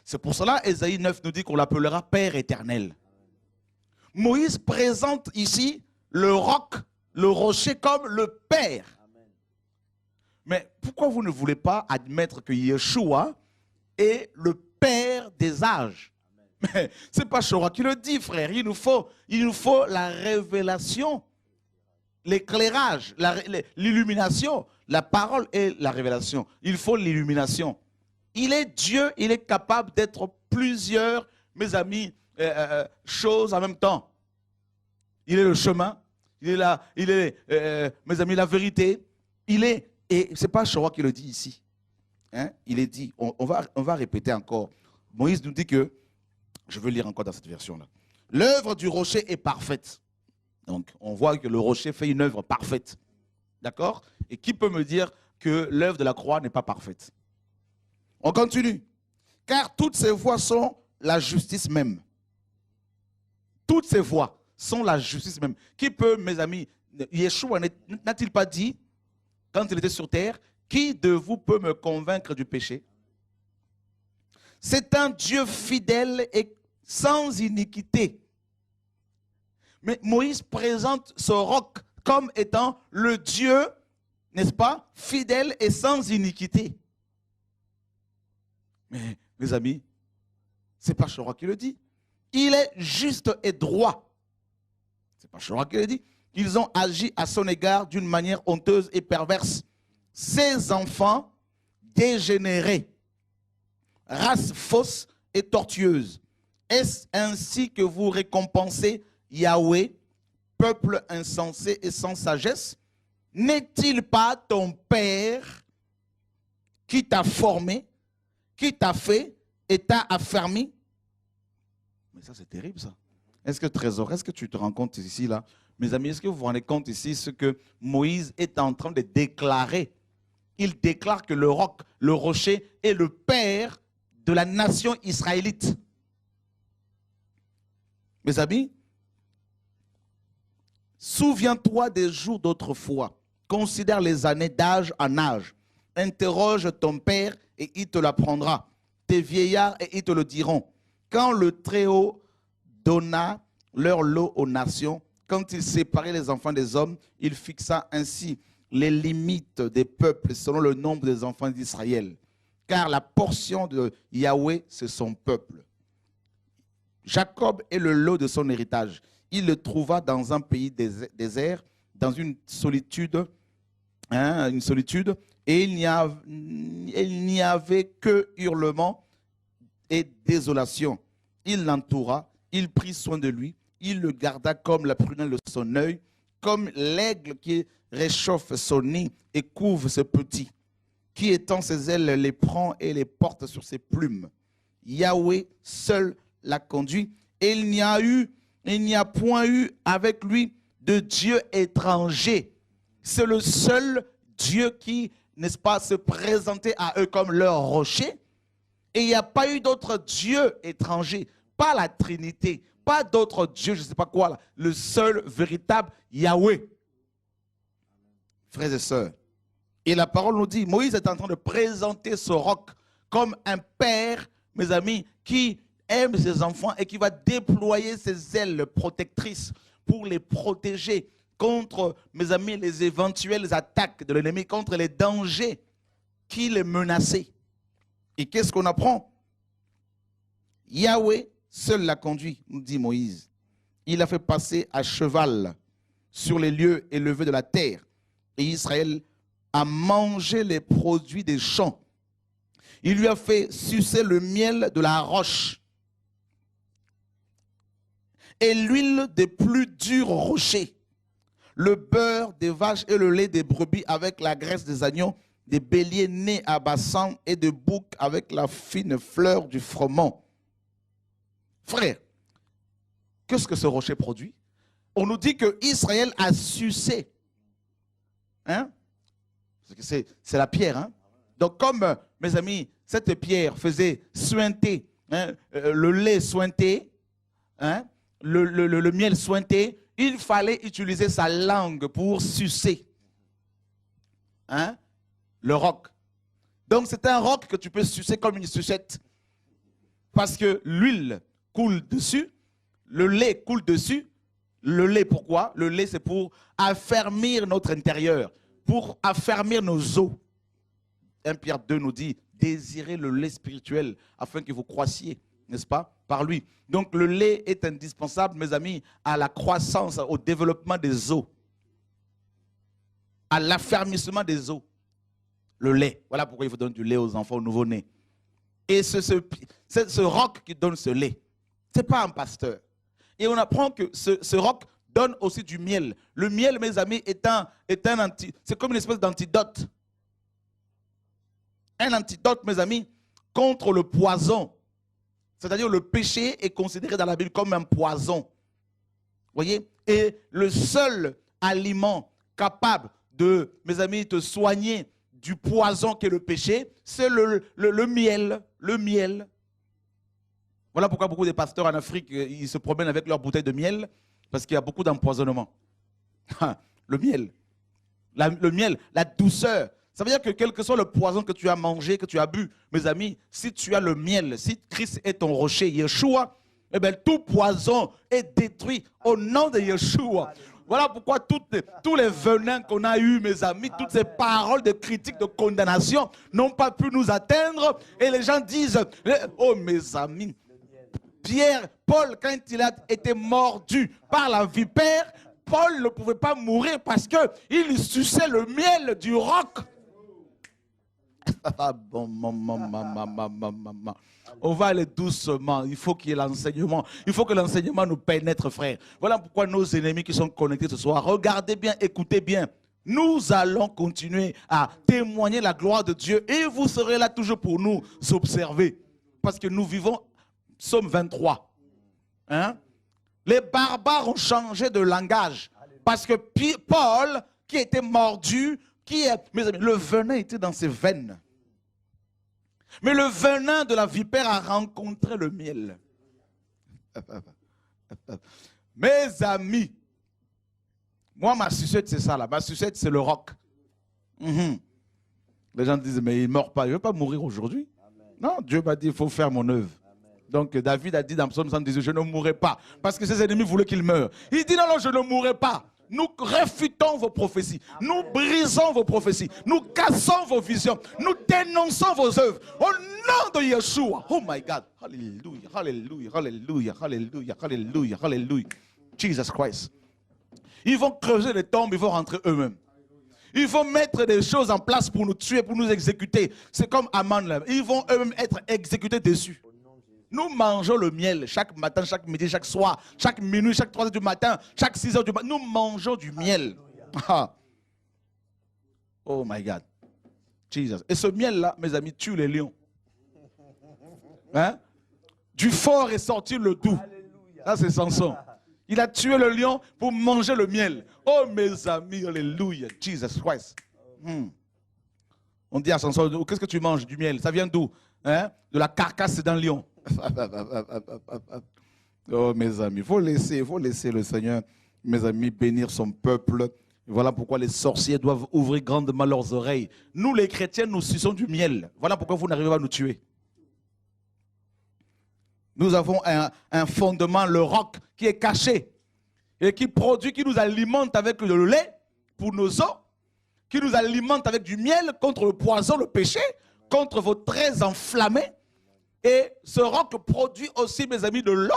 C'est pour cela, Ésaïe 9 nous dit qu'on l'appellera Père éternel. Moïse présente ici le roc, le rocher comme le père. Mais pourquoi vous ne voulez pas admettre que Yeshua est le père des âges? Mais ce n'est pas Shora qui le dit, frère. Il nous faut la révélation, l'éclairage, l'illumination. La parole est la révélation. Il faut l'illumination. Il est Dieu, il est capable d'être plusieurs, mes amis, choses en même temps. Il est le chemin, il est mes amis, la vérité. Et ce n'est pas Shora qui le dit ici. Hein? Il est dit, on va répéter encore. Moïse nous dit que, je veux lire encore dans cette version-là. L'œuvre du rocher est parfaite. Donc, on voit que le rocher fait une œuvre parfaite. D'accord? Et qui peut me dire que l'œuvre de la croix n'est pas parfaite? On continue. Car toutes ces voies sont la justice même. Toutes ces voies sont la justice même. Qui peut, mes amis, Yeshua n'a-t-il pas dit, quand il était sur terre, qui de vous peut me convaincre du péché? C'est un Dieu fidèle et sans iniquité. Mais Moïse présente ce roc comme étant le Dieu, n'est-ce pas, fidèle et sans iniquité. Mais mes amis, ce n'est pas Shora qui le dit. Il est juste et droit. Ce n'est pas Shora qui le dit. Ils ont agi à son égard d'une manière honteuse et perverse. Ces enfants dégénérés, race fausse et tortueuse. Est-ce ainsi que vous récompensez Yahweh, peuple insensé et sans sagesse? N'est-il pas ton père qui t'a formé, qui t'a fait et t'a affermi? Mais ça, c'est terrible, ça. Est-ce que, trésor, est-ce que tu te rends compte ici, là? Mes amis, est-ce que vous vous rendez compte ici ce que Moïse est en train de déclarer? Il déclare que le roc, le rocher, est le père de la nation israélite. Mes amis, souviens-toi des jours d'autrefois. Considère les années d'âge en âge. Interroge ton père et il te l'apprendra. Tes vieillards et ils te le diront. Quand le Très-Haut donna leur lot aux nations, quand il séparait les enfants des hommes, il fixa ainsi les limites des peuples selon le nombre des enfants d'Israël. Car la portion de Yahweh, c'est son peuple. Jacob est le lot de son héritage. Il le trouva dans un pays désert, dans une solitude, et il n'y avait que hurlements et désolation. Il l'entoura, il prit soin de lui, il le garda comme la prunelle de son œil, comme l'aigle qui réchauffe son nid et couvre ses petits, qui étend ses ailes, les prend et les porte sur ses plumes. Yahweh seul l'a conduit, et il n'y a point eu avec lui de Dieu étranger. C'est le seul Dieu qui, n'est-ce pas, se présentait à eux comme leur rocher. Et il n'y a pas eu d'autres dieux étrangers, pas la Trinité, pas d'autres dieux, je ne sais pas quoi, là. Le seul véritable Yahweh. Frères et sœurs, et la parole nous dit, Moïse est en train de présenter ce roc comme un père, mes amis, qui aime ses enfants et qui va déployer ses ailes protectrices pour les protéger contre, mes amis, les éventuelles attaques de l'ennemi, contre les dangers qui les menaçaient. Et qu'est-ce qu'on apprend? Yahweh seul l'a conduit, nous dit Moïse. Il a fait passer à cheval sur les lieux élevés de la terre. Et Israël a mangé les produits des champs. Il lui a fait sucer le miel de la roche et l'huile des plus durs rochers, le beurre des vaches et le lait des brebis avec la graisse des agneaux, des béliers nés à Bassan et de boucs avec la fine fleur du froment. Frère, qu'est-ce que ce rocher produit? On nous dit que Israël a sucé. Hein? C'est la pierre. Hein? Donc comme, mes amis, cette pierre faisait suinter, hein, le lait suinté, hein, le miel suinté, il fallait utiliser sa langue pour sucer, hein, le roc. Donc c'est un roc que tu peux sucer comme une sucette. Parce que l'huile coule dessus, le lait coule dessus. Le lait, pourquoi? Le lait, c'est pour affermir notre intérieur, pour affermir nos os. 1 Pierre 2 nous dit, désirez le lait spirituel afin que vous croissiez, n'est-ce pas, par lui. Donc le lait est indispensable, mes amis, à la croissance, au développement des os, à l'affermissement des os. Le lait, voilà pourquoi il faut donner du lait aux enfants, aux nouveau-nés. Et ce roc qui donne ce lait, ce n'est pas un pasteur. Et on apprend que ce roc donne aussi du miel. Le miel, mes amis, c'est comme une espèce d'antidote. Un antidote, mes amis, contre le poison. C'est-à-dire le péché est considéré dans la Bible comme un poison. Vous voyez? Et le seul aliment capable de, mes amis, te soigner du poison qu'est le péché, c'est le miel. Le miel. Voilà pourquoi beaucoup de pasteurs en Afrique, ils se promènent avec leur bouteille de miel, parce qu'il y a beaucoup d'empoisonnement. Le miel. Le miel, la douceur. Ça veut dire que quel que soit le poison que tu as mangé, que tu as bu, mes amis, si tu as le miel, si Christ est ton rocher, Yeshua, eh bien, tout poison est détruit au nom de Yeshua. Voilà pourquoi tous les venins qu'on a eus, mes amis, toutes ces paroles de critique, de condamnation n'ont pas pu nous atteindre. Et les gens disent, oh mes amis, Paul, quand il a été mordu par la vipère, Paul ne pouvait pas mourir parce qu'il suçait le miel du roc. On va aller doucement. Il faut qu'il y ait l'enseignement. Il faut que l'enseignement nous pénètre, frère. Voilà pourquoi nos ennemis qui sont connectés ce soir, regardez bien, écoutez bien. Nous allons continuer à témoigner la gloire de Dieu et vous serez là toujours pour nous observer. Parce que nous vivons, Psaume 23. Hein? Les barbares ont changé de langage. Parce que Paul, qui était mordu, mes amis, le venin était dans ses veines. Mais le venin de la vipère a rencontré le miel. Mes amis, moi, ma sucette, c'est ça là. Ma sucette, c'est le roc. Les gens disent, mais il ne meurt pas. Il ne veut pas mourir aujourd'hui. Non, Dieu m'a dit, il faut faire mon œuvre. Donc David a dit dans Psaume 118, je ne mourrai pas. Parce que ses ennemis voulaient qu'il meure. Il dit, non, non, je ne mourrai pas. Nous réfutons vos prophéties. Nous brisons vos prophéties. Nous cassons vos visions. Nous dénonçons vos œuvres. Au nom de Yeshua. Oh my God. Alléluia, alléluia, alléluia, alléluia, alléluia, alléluia. Jesus Christ. Ils vont creuser les tombes, ils vont rentrer eux-mêmes. Ils vont mettre des choses en place pour nous tuer, pour nous exécuter. C'est comme Aman là. Ils vont eux-mêmes être exécutés dessus. Nous mangeons le miel chaque matin, chaque midi, chaque soir, chaque minuit, chaque 3 heures du matin, chaque 6 heures du matin. Nous mangeons du miel. Oh my God. Jesus. Et ce miel-là, mes amis, tue les lions. Hein? Du fort est sorti le doux. Ça, c'est Samson. Il a tué le lion pour manger le miel. Oh mes amis, alléluia. Jesus Christ. On dit à Samson, qu'est-ce que tu manges? Du miel. Ça vient d'où? hein, de la carcasse d'un lion. Oh mes amis, il faut laisser le Seigneur, mes amis, bénir son peuple. Voilà pourquoi les sorciers doivent ouvrir grandement leurs oreilles. Nous les chrétiens, nous suçons du miel. Voilà pourquoi vous n'arrivez pas à nous tuer. Nous avons un fondement, le roc, qui est caché et qui produit, qui nous alimente avec le lait pour nos os, qui nous alimente avec du miel contre le poison, le péché, contre vos traits enflammés. Et ce roc produit aussi, mes amis, de l'eau.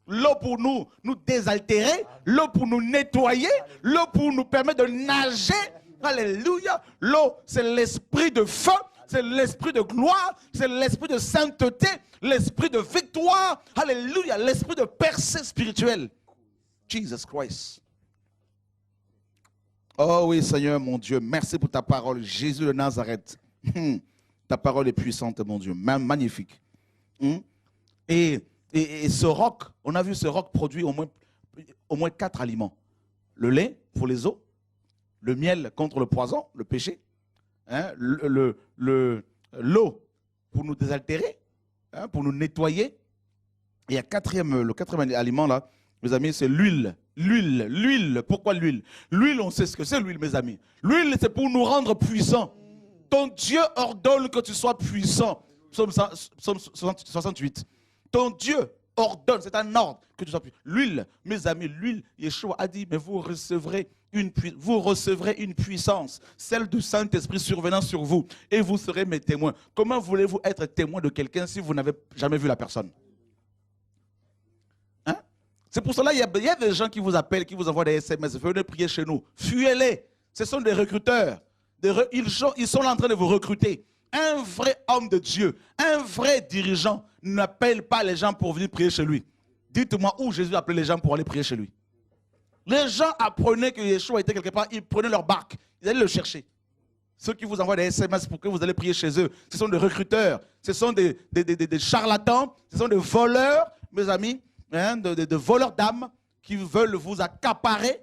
L'eau pour nous désaltérer, l'eau pour nous nettoyer, l'eau pour nous permettre de nager. Alléluia. L'eau, c'est l'esprit de feu, c'est l'esprit de gloire, c'est l'esprit de sainteté, l'esprit de victoire. Alléluia. L'esprit de percée spirituelle. Jesus Christ. Oh oui, Seigneur, mon Dieu, merci pour ta parole. Jésus de Nazareth. Ta parole est puissante, mon Dieu. Magnifique. Et ce roc, on a vu ce roc produit au moins 4 aliments. Le lait pour les os, le miel contre le poison, le péché, hein, l'eau pour nous désaltérer, hein, pour nous nettoyer. Et le quatrième aliment là, mes amis, c'est l'huile. L'huile, pourquoi l'huile? L'huile, on sait ce que c'est l'huile, mes amis. L'huile, c'est pour nous rendre puissants. Ton Dieu ordonne que tu sois puissant. Psaume 68. Ton Dieu ordonne, c'est un ordre que tu sois puissant. L'huile, mes amis, l'huile, Yeshua a dit, mais vous recevrez une puissance, celle du Saint-Esprit survenant sur vous, et vous serez mes témoins. Comment voulez-vous être témoin de quelqu'un si vous n'avez jamais vu la personne? Hein? C'est pour cela qu'il y a des gens qui vous appellent, qui vous envoient des SMS, venez prier chez nous. Fuyez-les. Ce sont des recruteurs. Ils sont là en train de vous recruter. Un vrai homme de Dieu, un vrai dirigeant n'appelle pas les gens pour venir prier chez lui. Dites-moi où Jésus appelait les gens pour aller prier chez lui. Les gens apprenaient que Yeshua était quelque part, ils prenaient leur barque, ils allaient le chercher. Ceux qui vous envoient des SMS pour que vous allez prier chez eux, ce sont des recruteurs, ce sont des charlatans, ce sont des voleurs, mes amis, hein, de voleurs d'âmes qui veulent vous accaparer.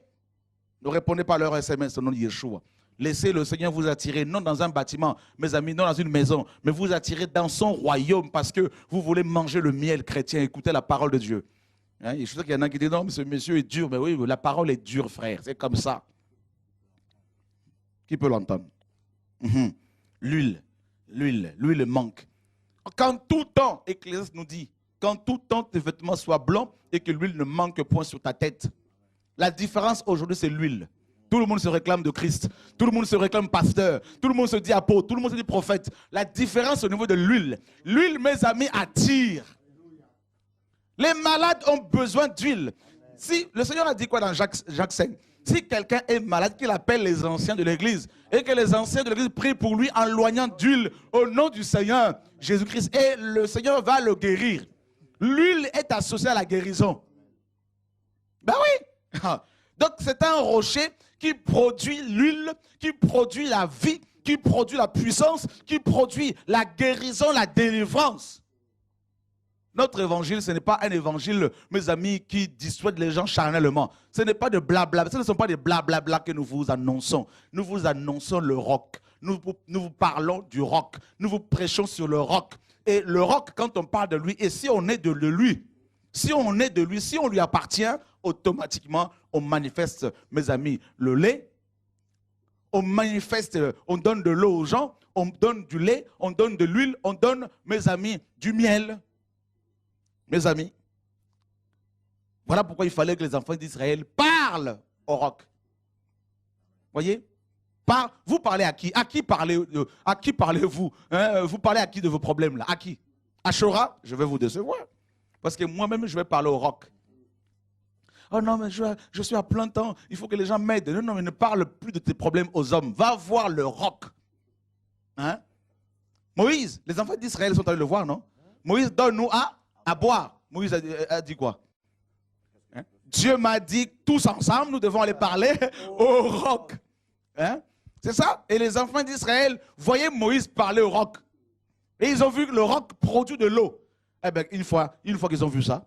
Ne répondez pas à leur SMS au nom de Yeshua. Laissez le Seigneur vous attirer, non dans un bâtiment, mes amis, non dans une maison, mais vous attirer dans son royaume parce que vous voulez manger le miel chrétien, écoutez la parole de Dieu. Hein, je sais qu'il y en a qui disent, non, mais ce monsieur est dur. Mais oui, la parole est dure, frère, c'est comme ça. Qui peut l'entendre? L'huile manque. Quand tout temps, Ecclésiaste nous dit, quand tout temps tes vêtements soient blancs et que l'huile ne manque point sur ta tête. La différence aujourd'hui, c'est l'huile. Tout le monde se réclame de Christ. Tout le monde se réclame pasteur. Tout le monde se dit apôtre. Tout le monde se dit prophète. La différence au niveau de l'huile. L'huile, mes amis, attire. Les malades ont besoin d'huile. Si le Seigneur a dit quoi dans Jacques 5? Si quelqu'un est malade, qu'il appelle les anciens de l'église et que les anciens de l'église prient pour lui en loignant d'huile au nom du Seigneur Jésus-Christ. Et le Seigneur va le guérir. L'huile est associée à la guérison. Ben oui. Donc c'est un rocher qui produit l'huile, qui produit la vie, qui produit la puissance, qui produit la guérison, la délivrance. Notre évangile, ce n'est pas un évangile, mes amis, qui dissuade les gens charnellement. Ce n'est pas de blabla, ce ne sont pas des blablabla que nous vous annonçons. Nous vous annonçons le roc. Nous vous parlons du roc. Nous vous prêchons sur le roc. Et le roc, quand on parle de lui, et si on est de lui, si on est de lui, si on lui appartient, automatiquement, on manifeste, mes amis, le lait. On manifeste, on donne de l'eau aux gens, on donne du lait, on donne de l'huile, on donne, mes amis, du miel. Mes amis, voilà pourquoi il fallait que les enfants d'Israël parlent au roc. Voyez? Vous parlez à qui? À qui parlez-vous? Hein? Vous parlez à qui de vos problèmes là? À qui? À Shora? Je vais vous décevoir. Parce que moi-même, je vais parler au roc. Oh non, mais je suis à plein temps, il faut que les gens m'aident. Non, non, mais ne parle plus de tes problèmes aux hommes. Va voir le roc. Hein? Moïse, les enfants d'Israël sont allés le voir, non? Moïse, donne-nous à boire. Moïse a dit quoi? Hein? Dieu m'a dit, tous ensemble, nous devons aller parler au roc. Hein? C'est ça? Et les enfants d'Israël voyaient Moïse parler au roc. Et ils ont vu que le roc produit de l'eau. Eh bien, une fois qu'ils ont vu ça,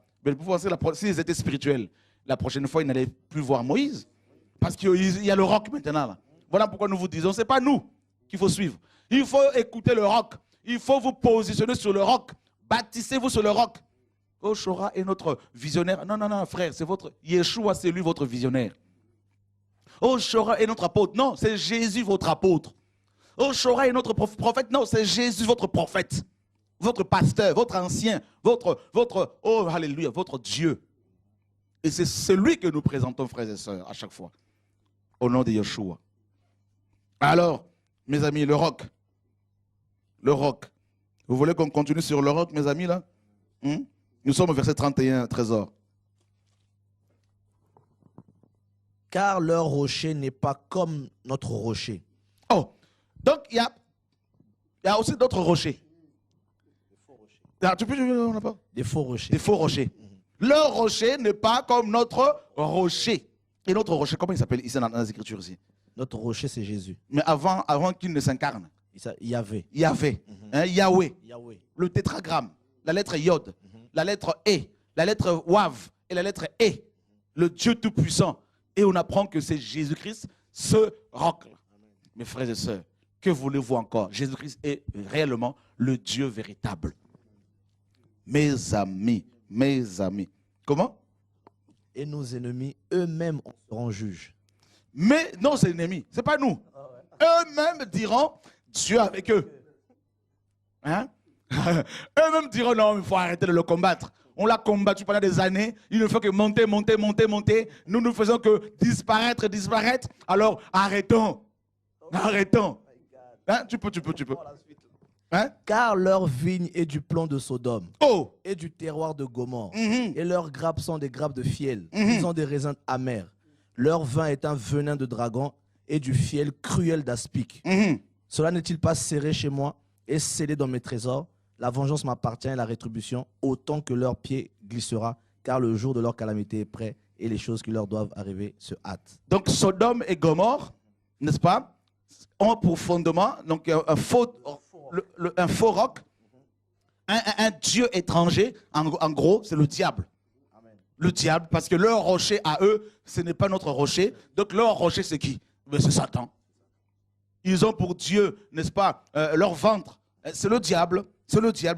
s'ils étaient spirituels, la prochaine fois, ils n'allaient plus voir Moïse. Parce qu'il y a le roc maintenant. Là. Voilà pourquoi nous vous disons, ce n'est pas nous qu'il faut suivre. Il faut écouter le roc. Il faut vous positionner sur le roc. Bâtissez-vous sur le roc. Oshora est notre visionnaire. Non, non, non, frère, c'est votre Yeshua, c'est lui votre visionnaire. Oshora est notre apôtre. Non, c'est Jésus votre apôtre. Oshora est notre prophète. Non, c'est Jésus votre prophète. Votre pasteur, votre ancien, oh, alléluia, votre Dieu. Et c'est celui que nous présentons, frères et sœurs, à chaque fois. Au nom de Yeshua. Alors, mes amis, le roc. Le roc. Vous voulez qu'on continue sur le roc, mes amis, là? Nous sommes au verset 31, trésor. Car leur rocher n'est pas comme notre rocher. Oh, donc il y a aussi d'autres rochers. Ah, tu peux Des faux rochers. Des faux rochers. Leur rocher n'est pas comme notre rocher. Et notre rocher, comment il s'appelle ici dans les Écritures ici? Notre rocher, c'est Jésus. Mais avant qu'il ne s'incarne. Yahvé. Yahvé. Yahweh. Yahweh. Le tétragramme. La lettre Yod. La lettre E. La lettre Wav. Et la lettre E. Le Dieu Tout-Puissant. Et on apprend que c'est Jésus-Christ, ce roc-là. Mes frères et sœurs, que voulez-vous encore? Jésus-Christ est réellement le Dieu véritable. Mes amis. Comment? Et nos ennemis, eux-mêmes, seront juges. Mais nos ennemis, ce n'est pas nous. Eux-mêmes diront, Dieu avec eux. Hein? Eux-mêmes diront, non, il faut arrêter de le combattre. On l'a combattu pendant des années. Il ne faut que monter. Nous ne faisons que disparaître. Alors, arrêtons. Hein? Tu peux. Hein? Car leur vigne est du plomb de Sodome. Oh! Et du terroir de Gomorrhe. Et leurs grappes sont des grappes de fiel. Ils ont des raisins amers. Leur vin est un venin de dragon et du fiel cruel d'aspic. Cela n'est-il pas serré chez moi et scellé dans mes trésors? La vengeance m'appartient et la rétribution, autant que leur pied glissera, car le jour de leur calamité est prêt et les choses qui leur doivent arriver se hâtent. Donc Sodome et Gomorrhe, n'est-ce pas, ont pour fondement donc un faux roc, un dieu étranger, en gros, c'est le diable. Amen. Le diable, parce que leur rocher à eux, ce n'est pas notre rocher. Donc leur rocher, c'est qui? Mais c'est Satan. Ils ont pour Dieu, n'est-ce pas, leur ventre. C'est le diable,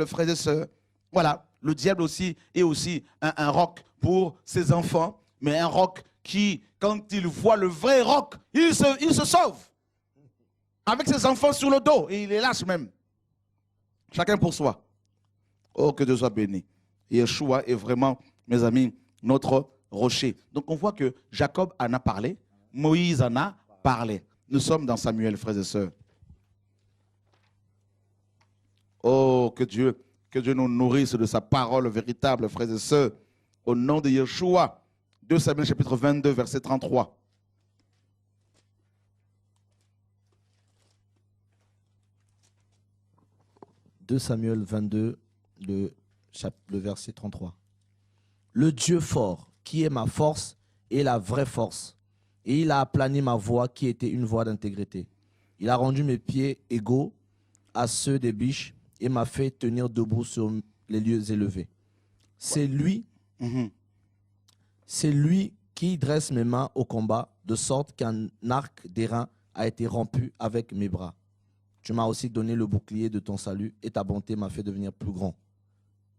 frères et sœurs. Voilà, le diable aussi est aussi un roc pour ses enfants, mais un roc qui, quand il voit le vrai roc, il se sauve. Avec ses enfants sur le dos, et il les lâche même. Chacun pour soi. Oh, que Dieu soit béni. Yeshua est vraiment, mes amis, notre rocher. Donc on voit que Jacob en a parlé, Moïse en a parlé. Nous sommes dans Samuel, frères et sœurs. Oh, que Dieu nous nourrisse de sa parole véritable, frères et sœurs. Au nom de Yeshua. 2 Samuel chapitre 22, verset 33. « 2 Samuel 22, le verset 33. Le Dieu fort, qui est ma force et la vraie force, et il a aplani ma voie qui était une voie d'intégrité. Il a rendu mes pieds égaux à ceux des biches et m'a fait tenir debout sur les lieux élevés. C'est lui qui dresse mes mains au combat, de sorte qu'un arc d'airain a été rompu avec mes bras. Tu m'as aussi donné le bouclier de ton salut et ta bonté m'a fait devenir plus grand.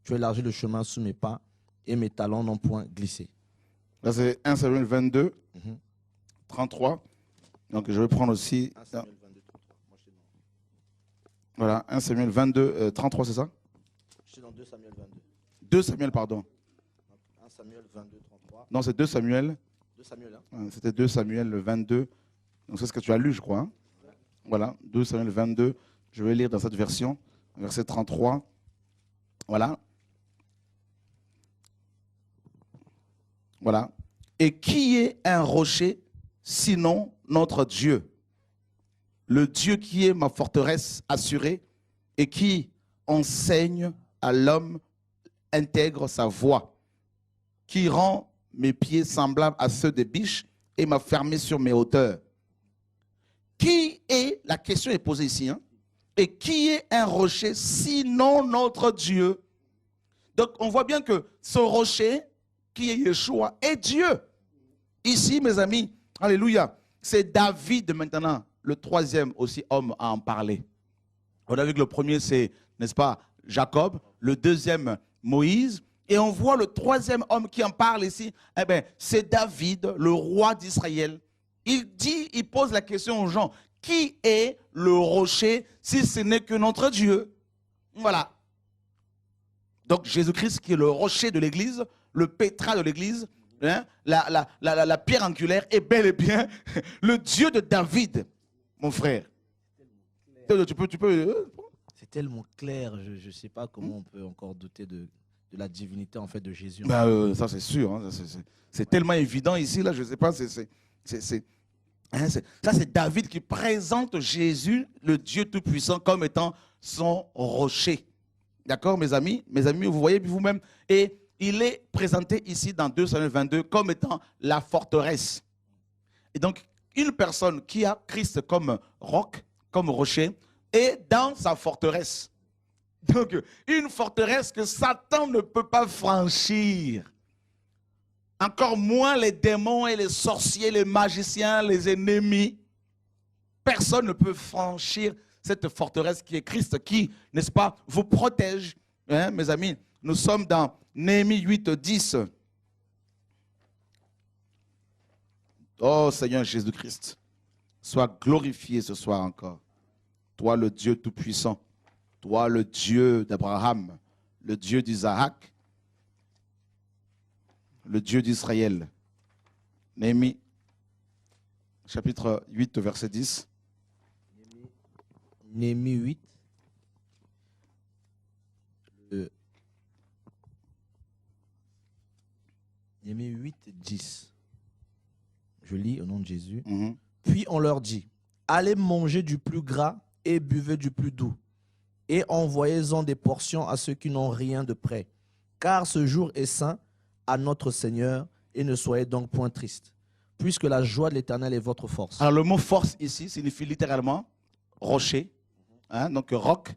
Tu as élargi le chemin sous mes pas et mes talons n'ont point glissé. » Là, c'est 1 Samuel 22, 33. Donc, je vais prendre aussi... 1 Samuel 22, 33. Moi, je suis dans... Voilà, 1 Samuel 22, 33, c'est ça? Je suis dans 2 Samuel 22. 2 Samuel, pardon. 1 Samuel 22, 33. Non, c'est 2 Samuel. 2 Samuel, hein? C'était 2 Samuel 22. Donc, c'est ce que tu as lu, je crois. Hein? Voilà, 2 Samuel 22. Je vais lire dans cette version, verset 33. Voilà. Voilà. Et qui est un rocher sinon notre Dieu? Le Dieu qui est ma forteresse assurée et qui enseigne à l'homme intègre sa voie, qui rend mes pieds semblables à ceux des biches et m'a fermé sur mes hauteurs. Qui est, la question est posée ici, hein, et qui est un rocher sinon notre Dieu? Donc on voit bien que ce rocher, qui est Yeshua, est Dieu. Ici, mes amis, alléluia, c'est David maintenant, le troisième aussi homme à en parler. On a vu que le premier, c'est, n'est-ce pas, Jacob. Le deuxième, Moïse. Et on voit le troisième homme qui en parle ici. Eh bien, c'est David, le roi d'Israël. Il pose la question aux gens. Qui est le rocher si ce n'est que notre Dieu? Voilà. Donc Jésus-Christ qui est le rocher de l'église, le pétrin de l'église, hein, la pierre angulaire est bel et bien le Dieu de David, mon frère. Tu peux. C'est tellement clair, je ne sais pas comment on peut encore douter de la divinité en fait de Jésus. Ça c'est sûr, hein, c'est tellement évident ici, là, je ne sais pas, ça c'est David qui présente Jésus, le Dieu Tout-Puissant, comme étant son rocher. D'accord, mes amis? Mes amis, vous voyez vous-même. Et il est présenté ici dans 2 Samuel 22 comme étant la forteresse. Et donc, une personne qui a Christ comme roc, comme rocher, est dans sa forteresse. Donc, une forteresse que Satan ne peut pas franchir. Encore moins les démons et les sorciers, les magiciens, les ennemis. Personne ne peut franchir cette forteresse qui est Christ, qui, n'est-ce pas, vous protège. Hein, mes amis, nous sommes dans Néhémie 8, 10. Oh Seigneur Jésus-Christ, sois glorifié ce soir encore. Toi le Dieu Tout-Puissant, toi le Dieu d'Abraham, le Dieu d'Isaac, le Dieu d'Israël. Néhémie, chapitre 8, verset 10. Néhémie 8. Néhémie 8, 10. Je lis au nom de Jésus. Puis on leur dit, allez manger du plus gras et buvez du plus doux, et envoyez-en des portions à ceux qui n'ont rien de près, car ce jour est saint à notre Seigneur, et ne soyez donc point tristes, puisque la joie de l'Éternel est votre force. Alors le mot force ici signifie littéralement rocher, hein, donc roc.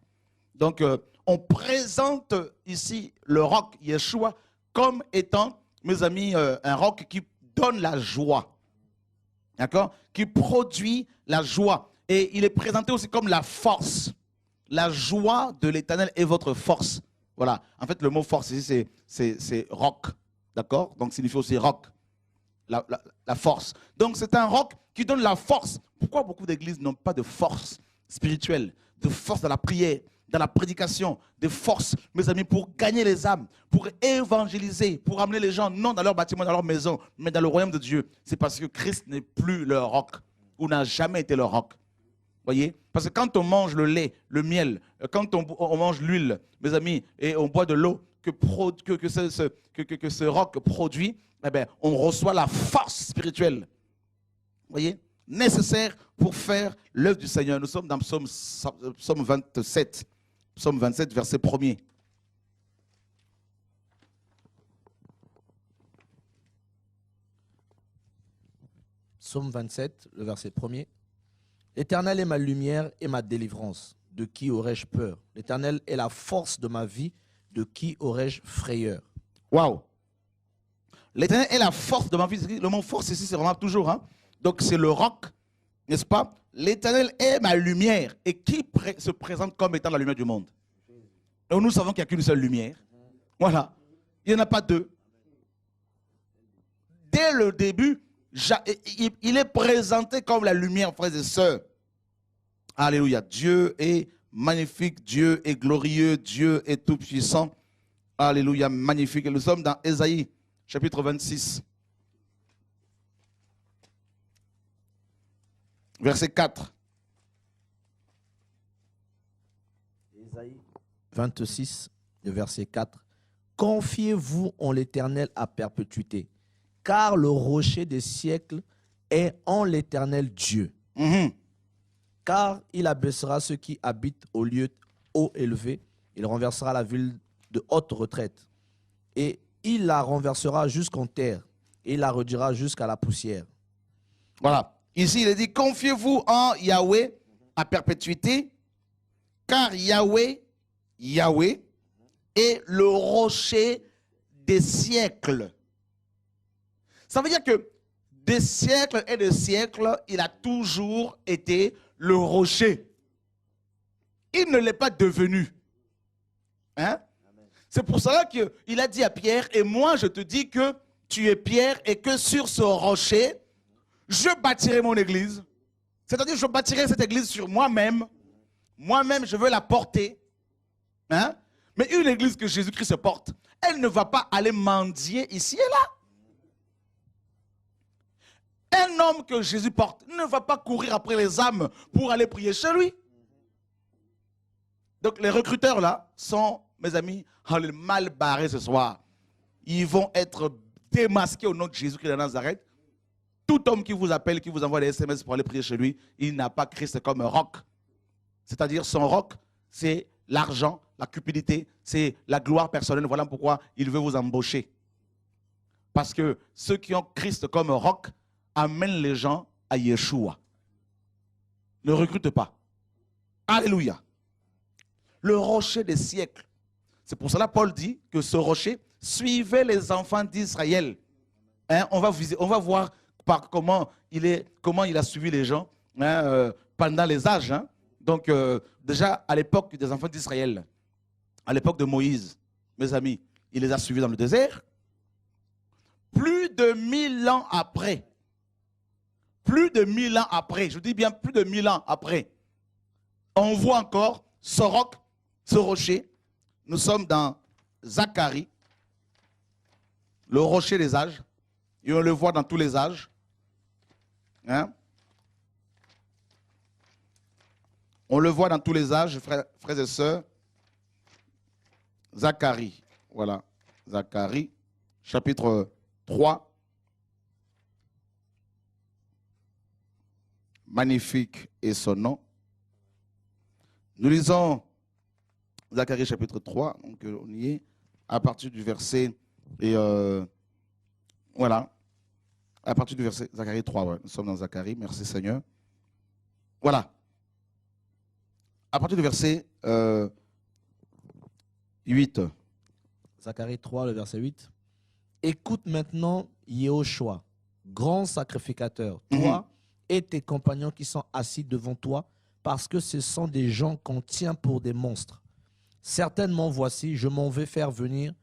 Donc on présente ici le roc Yeshua comme étant, mes amis, un roc qui donne la joie, d'accord, qui produit la joie. Et il est présenté aussi comme la force. La joie de l'Éternel est votre force. Voilà. En fait, le mot force ici, c'est roc. D'accord? Donc, signifie aussi roc. La force. Donc, c'est un roc qui donne la force. Pourquoi beaucoup d'églises n'ont pas de force spirituelle, de force dans la prière, dans la prédication, de force, mes amis, pour gagner les âmes, pour évangéliser, pour amener les gens, non dans leur bâtiment, dans leur maison, mais dans le royaume de Dieu? C'est parce que Christ n'est plus leur roc, ou n'a jamais été leur roc. Voyez? Parce que quand on mange le lait, le miel, quand on mange l'huile, mes amis, et on boit de l'eau que ce roc produit, eh bien, on reçoit la force spirituelle. Voyez? Nécessaire pour faire l'œuvre du Seigneur. Nous sommes dans Psaume 27. Psaume 27, verset 1er. Psaume 27, le verset 1er. L'Éternel est ma lumière et ma délivrance. De qui aurais-je peur? L'Éternel est la force de ma vie. De qui aurais-je frayeur? Waouh! L'Éternel est la force de ma vie. Le mot force ici, c'est vraiment toujours. Hein? Donc c'est le roc, n'est-ce pas? L'Éternel est ma lumière. Et qui se présente comme étant la lumière du monde? Et nous savons qu'il n'y a qu'une seule lumière. Voilà. Il n'y en a pas deux. Dès le début, il est présenté comme la lumière, frères et sœurs. Alléluia. Dieu est magnifique, Dieu est glorieux, Dieu est tout-puissant. Alléluia, magnifique. Et nous sommes dans Ésaïe, chapitre 26. Verset 4. Ésaïe 26, le verset 4. Confiez-vous en l'Éternel à perpétuité, car le rocher des siècles est en l'Éternel Dieu. Car il abaissera ceux qui habitent au lieu haut élevé, il renversera la ville de haute retraite, et il la renversera jusqu'en terre, et il la réduira jusqu'à la poussière. Voilà. Ici, il est dit, confiez-vous en Yahweh à perpétuité, car Yahweh est le rocher des siècles. Ça veut dire que des siècles et des siècles, il a toujours été le rocher. Il ne l'est pas devenu. Hein? C'est pour cela qu'il a dit à Pierre, et moi je te dis que tu es Pierre et que sur ce rocher, je bâtirai mon église. C'est-à-dire je bâtirai cette église sur moi-même. Moi-même, je veux la porter. Hein? Mais une église que Jésus-Christ porte, elle ne va pas aller mendier ici et là. Un homme que Jésus porte ne va pas courir après les âmes pour aller prier chez lui. Donc les recruteurs là sont, mes amis, mal barrés ce soir. Ils vont être démasqués au nom de Jésus-Christ de Nazareth. Tout homme qui vous appelle, qui vous envoie des SMS pour aller prier chez lui, il n'a pas Christ comme roc. C'est-à-dire son roc, c'est l'argent, la cupidité, c'est la gloire personnelle. Voilà pourquoi il veut vous embaucher. Parce que ceux qui ont Christ comme roc amènent les gens à Yeshua. Ne recrute pas. Alléluia. Le rocher des siècles. C'est pour cela que Paul dit que ce rocher suivait les enfants d'Israël. Hein, on va voir par comment il a suivi les gens pendant les âges. Hein. Donc déjà à l'époque des enfants d'Israël, à l'époque de Moïse, mes amis, il les a suivis dans le désert. Plus de 1000 ans après, je dis bien plus de 1000 ans après, on voit encore ce roc, ce rocher. Nous sommes dans Zacharie, le rocher des âges, et on le voit dans tous les âges. Hein? On le voit dans tous les âges, frères et sœurs. Zacharie, voilà, Zacharie, chapitre 3. Magnifique est son nom. Nous lisons Zacharie chapitre 3, donc on y est, à partir du verset, et voilà, à partir du verset, Zacharie 3, ouais, nous sommes dans Zacharie, merci Seigneur. Voilà, à partir du verset 8. Zacharie 3, le verset 8. Écoute maintenant Yehoshua, grand sacrificateur, toi et tes compagnons qui sont assis devant toi, parce que ce sont des gens qu'on tient pour des monstres. Certainement, voici, je m'en vais faire venir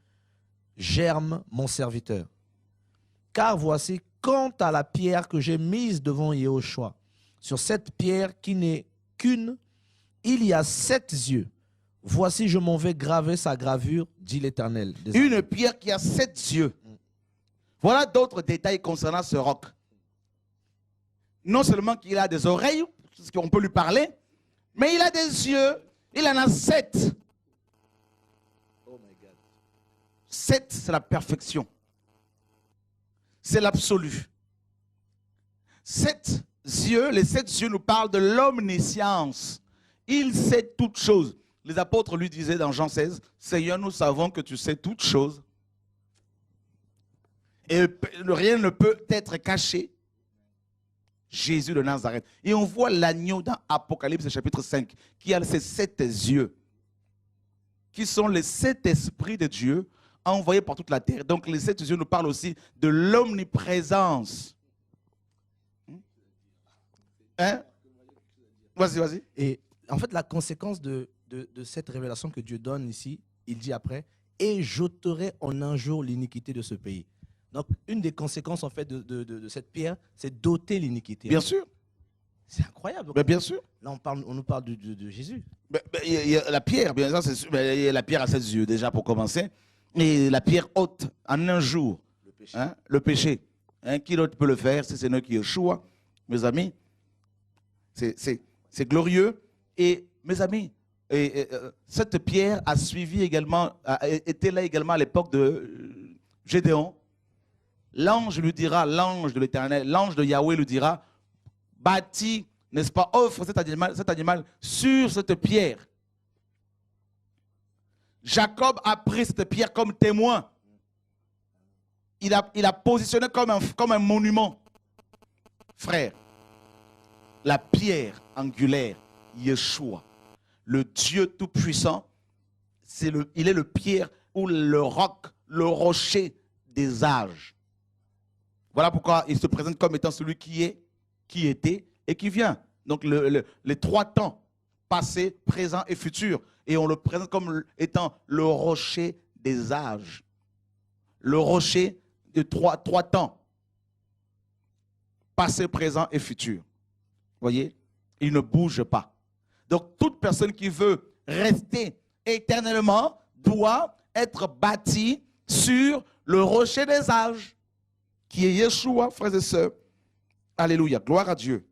Germe, mon serviteur. Car voici, quant à la pierre que j'ai mise devant Yehoshua, sur cette pierre qui n'est qu'une, il y a 7 yeux. Voici, je m'en vais graver sa gravure, dit l'Éternel. Une pierre qui a 7 yeux. Voilà d'autres détails concernant ce roc. Non seulement qu'il a des oreilles, parce qu'on peut lui parler, mais il a des yeux, il en a 7. 7, c'est la perfection. C'est l'absolu. 7 yeux, les 7 yeux nous parlent de l'omniscience. Il sait toutes choses. Les apôtres lui disaient dans Jean 16, Seigneur, nous savons que tu sais toutes choses. Et rien ne peut être caché. Jésus de Nazareth. Et on voit l'agneau dans Apocalypse chapitre 5, qui a ces 7 yeux, qui sont les 7 esprits de Dieu envoyés par toute la terre. Donc les 7 yeux nous parlent aussi de l'omniprésence. Hein? Vas-y. Et en fait, la conséquence de cette révélation que Dieu donne ici, il dit après, et j'ôterai en un jour l'iniquité de ce pays. Donc, une des conséquences en fait de cette pierre, c'est d'ôter l'iniquité. Bien sûr. C'est incroyable. Mais bien sûr. Là, on nous parle de Jésus. Il y a la pierre, bien sûr, il y a la pierre à 7 yeux déjà pour commencer. Et la pierre ôte en un jour le péché. Hein, qui d'autre peut le faire si c'est nous qui Yeshua, mes amis? C'est glorieux. Et mes amis, cette pierre a suivi également, était là également à l'époque de Gédéon. L'ange lui dira, l'ange de l'Éternel, l'ange de Yahweh lui dira, bâtis, n'est-ce pas, offre cet animal sur cette pierre. Jacob a pris cette pierre comme témoin. Il a positionné comme un monument. Frère, la pierre angulaire, Yeshua, le Dieu Tout-Puissant, il est le pierre ou le roc, le rocher des âges. Voilà pourquoi il se présente comme étant celui qui est, qui était et qui vient. Donc les 3 temps. passé, présent et futur. Et on le présente comme étant le rocher des âges. Le rocher de trois temps. Passé, présent et futur. Voyez, il ne bouge pas. Donc, toute personne qui veut rester éternellement doit être bâtie sur le rocher des âges, qui est Yeshua, frères et sœurs. Alléluia, gloire à Dieu.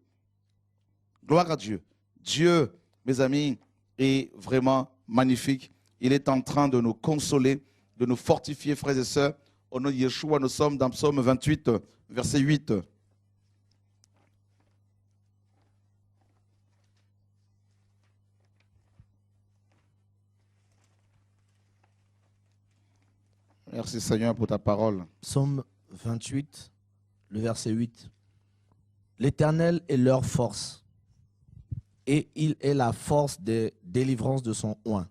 Gloire à Dieu. Dieu, mes amis, est vraiment magnifique. Il est en train de nous consoler, de nous fortifier, frères et sœurs. Au nom de Yeshua, nous sommes dans Psaume 28, verset 8. Merci Seigneur pour ta parole. Psaume 28, le verset 8. L'Éternel est leur force, et il est la force des délivrances de son oint.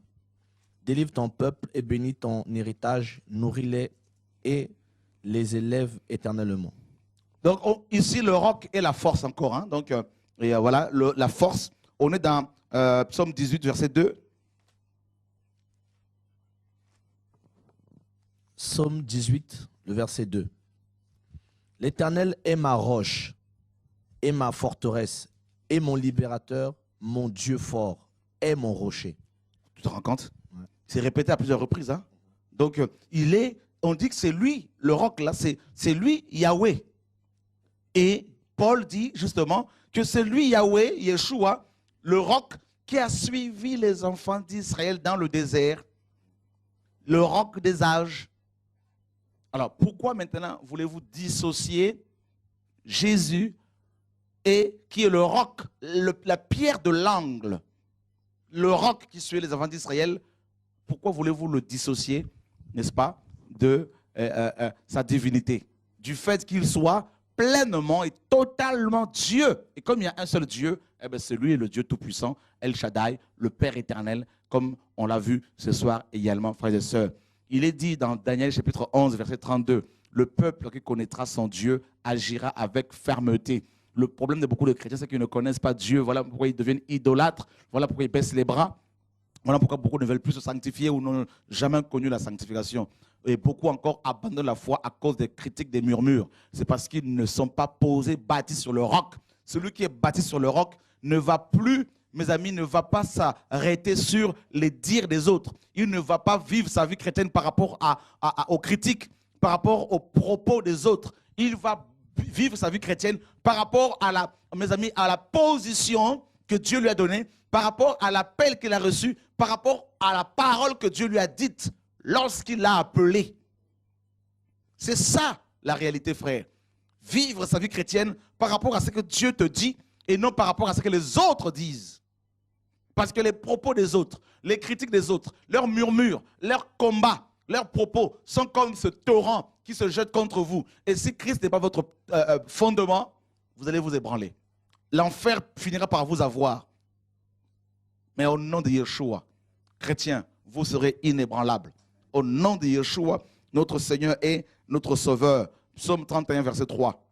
Délivre ton peuple et bénis ton héritage, nourris-les et les élève éternellement. Donc ici, le roc est la force encore. Hein. Donc, voilà, la force. On est dans Psaume 18, verset 2. Psaume 18, le verset 2. L'Éternel est ma roche et ma forteresse et mon libérateur, mon Dieu fort est mon rocher. Tu te rends compte? Ouais. C'est répété à plusieurs reprises. Hein? Donc, on dit que c'est lui, le roc là, c'est lui Yahweh. Et Paul dit justement que c'est lui Yahweh, Yeshua, le roc qui a suivi les enfants d'Israël dans le désert, le roc des âges. Alors, pourquoi maintenant voulez-vous dissocier Jésus et qui est le roc, la pierre de l'angle, le roc qui suit les enfants d'Israël? Pourquoi voulez-vous le dissocier, n'est-ce pas, de sa divinité? Du fait qu'il soit pleinement et totalement Dieu. Et comme il y a un seul Dieu, eh bien, c'est lui le Dieu Tout-Puissant, El Shaddai, le Père éternel, comme on l'a vu ce soir également, frères et sœurs. Il est dit dans Daniel chapitre 11, verset 32, le peuple qui connaîtra son Dieu agira avec fermeté. Le problème de beaucoup de chrétiens, c'est qu'ils ne connaissent pas Dieu. Voilà pourquoi ils deviennent idolâtres. Voilà pourquoi ils baissent les bras. Voilà pourquoi beaucoup ne veulent plus se sanctifier ou n'ont jamais connu la sanctification. Et beaucoup encore abandonnent la foi à cause des critiques, des murmures. C'est parce qu'ils ne sont pas posés, bâtis sur le roc. Celui qui est bâti sur le roc ne va plus, mes amis, ne va pas s'arrêter sur les dires des autres. Il ne va pas vivre sa vie chrétienne par rapport aux critiques, par rapport aux propos des autres. Il va vivre sa vie chrétienne par rapport mes amis, à la position que Dieu lui a donnée, par rapport à l'appel qu'il a reçu, par rapport à la parole que Dieu lui a dite lorsqu'il l'a appelé. C'est ça la réalité, frère. Vivre sa vie chrétienne par rapport à ce que Dieu te dit et non par rapport à ce que les autres disent. Parce que les propos des autres, les critiques des autres, leurs murmures, leurs combats, leurs propos sont comme ce torrent qui se jette contre vous. Et si Christ n'est pas votre fondement, vous allez vous ébranler. L'enfer finira par vous avoir. Mais au nom de Yeshua, chrétiens, vous serez inébranlables. Au nom de Yeshua, notre Seigneur et notre Sauveur. Psaume 31, verset 3.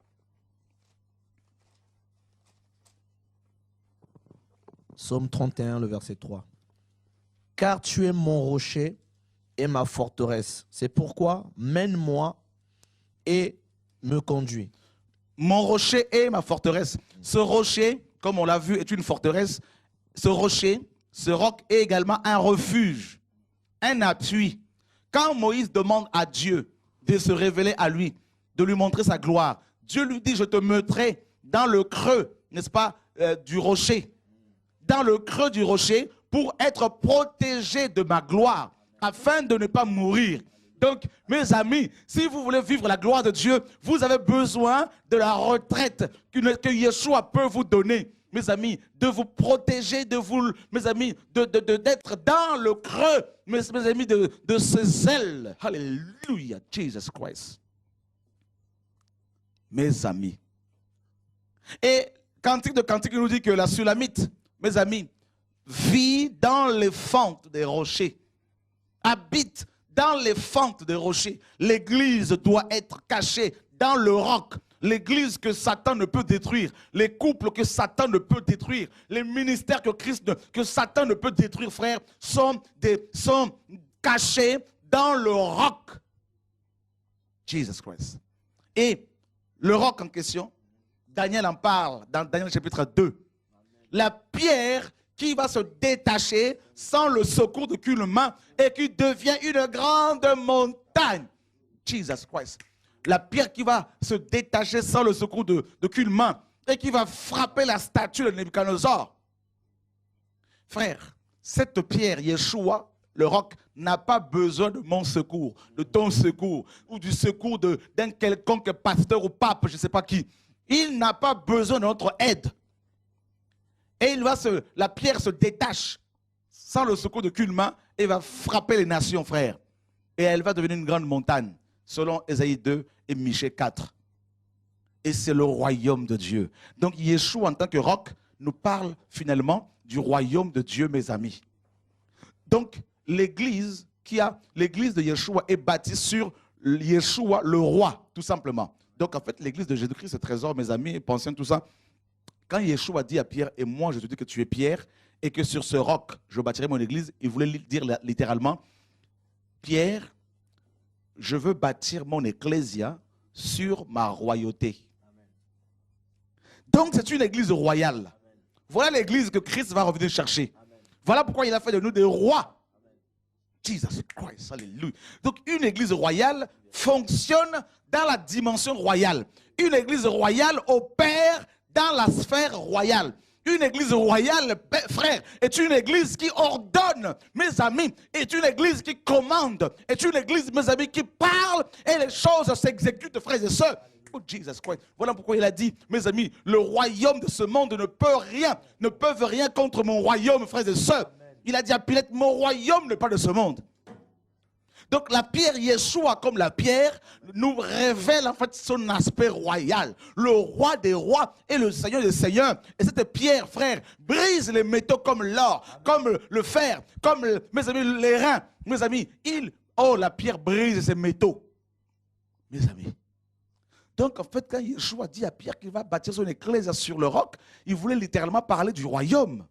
Psaume 31, le verset 3. Car tu es mon rocher et ma forteresse. C'est pourquoi mène-moi et me conduis. Mon rocher est ma forteresse. Ce rocher, comme on l'a vu, est une forteresse. Ce rocher, ce roc est également un refuge, un appui. Quand Moïse demande à Dieu de se révéler à lui, de lui montrer sa gloire, Dieu lui dit, je te mettrai dans le creux, n'est-ce pas, du rocher. Dans le creux du rocher pour être protégé de ma gloire, afin de ne pas mourir. Donc, mes amis, si vous voulez vivre la gloire de Dieu, vous avez besoin de la retraite que Yeshua peut vous donner. Mes amis, de vous protéger, mes amis, d'être dans le creux, mes amis, de ses ailes. Alléluia, Jesus Christ. Mes amis. Et Cantique de Cantique nous dit que la Sulamite, mes amis, vit dans les fentes des rochers, habite dans les fentes des rochers. L'église doit être cachée dans le roc. l'église que Satan ne peut détruire, les couples que Satan ne peut détruire, les ministères que Satan ne peut détruire, frère, sont cachés dans le roc. Jesus Christ. Et le roc en question, Daniel en parle dans Daniel chapitre 2. La pierre qui va se détacher sans le secours d'aucune main et qui devient une grande montagne. Jesus Christ. La pierre qui va se détacher sans le secours d'aucune main et qui va frapper la statue de Nebuchadnezzar. Frère, cette pierre, Yeshua, le roc, n'a pas besoin de mon secours, de ton secours, ou du secours d'un quelconque pasteur ou pape, je ne sais pas qui. Il n'a pas besoin de notre aide. Et la pierre se détache sans le secours d'aucune main et va frapper les nations, frère. Et elle va devenir une grande montagne, selon Ésaïe 2 et Michée 4. Et c'est le royaume de Dieu. Donc Yeshua, en tant que roc, nous parle finalement du royaume de Dieu, mes amis. Donc l'église de Yeshua est bâtie sur Yeshua, le roi, tout simplement. Donc en fait, l'église de Jésus-Christ, ce trésor, mes amis, pensez tout ça. Quand Yeshua dit à Pierre, et moi je te dis que tu es Pierre, et que sur ce roc, je bâtirai mon église, il voulait dire littéralement, Pierre, je veux bâtir mon ecclésia sur ma royauté. Amen. Donc c'est une église royale. Amen. Voilà l'église que Christ va revenir chercher. Amen. Voilà pourquoi il a fait de nous des rois. Amen. Jesus Christ, alléluia. Donc une église royale fonctionne dans la dimension royale. Une église royale opère dans la sphère royale. Une église royale, frère, est une église qui ordonne, mes amis, est une église qui commande, est une église, mes amis, qui parle et les choses s'exécutent, frères et sœurs. Oh, Jesus Christ. Voilà pourquoi il a dit, mes amis, le royaume de ce monde ne peuvent rien contre mon royaume, frères et sœurs. Il a dit à Pilate, mon royaume n'est pas de ce monde. Donc la pierre Yeshua comme la pierre nous révèle en fait son aspect royal. Le roi des rois et le seigneur des seigneurs. Et cette pierre, frère, brise les métaux comme l'or, comme le fer, comme mes amis les reins. Mes amis, la pierre brise ces métaux. Mes amis. Donc en fait quand Yeshua dit à Pierre qu'il va bâtir son église sur le roc, il voulait littéralement parler du royaume.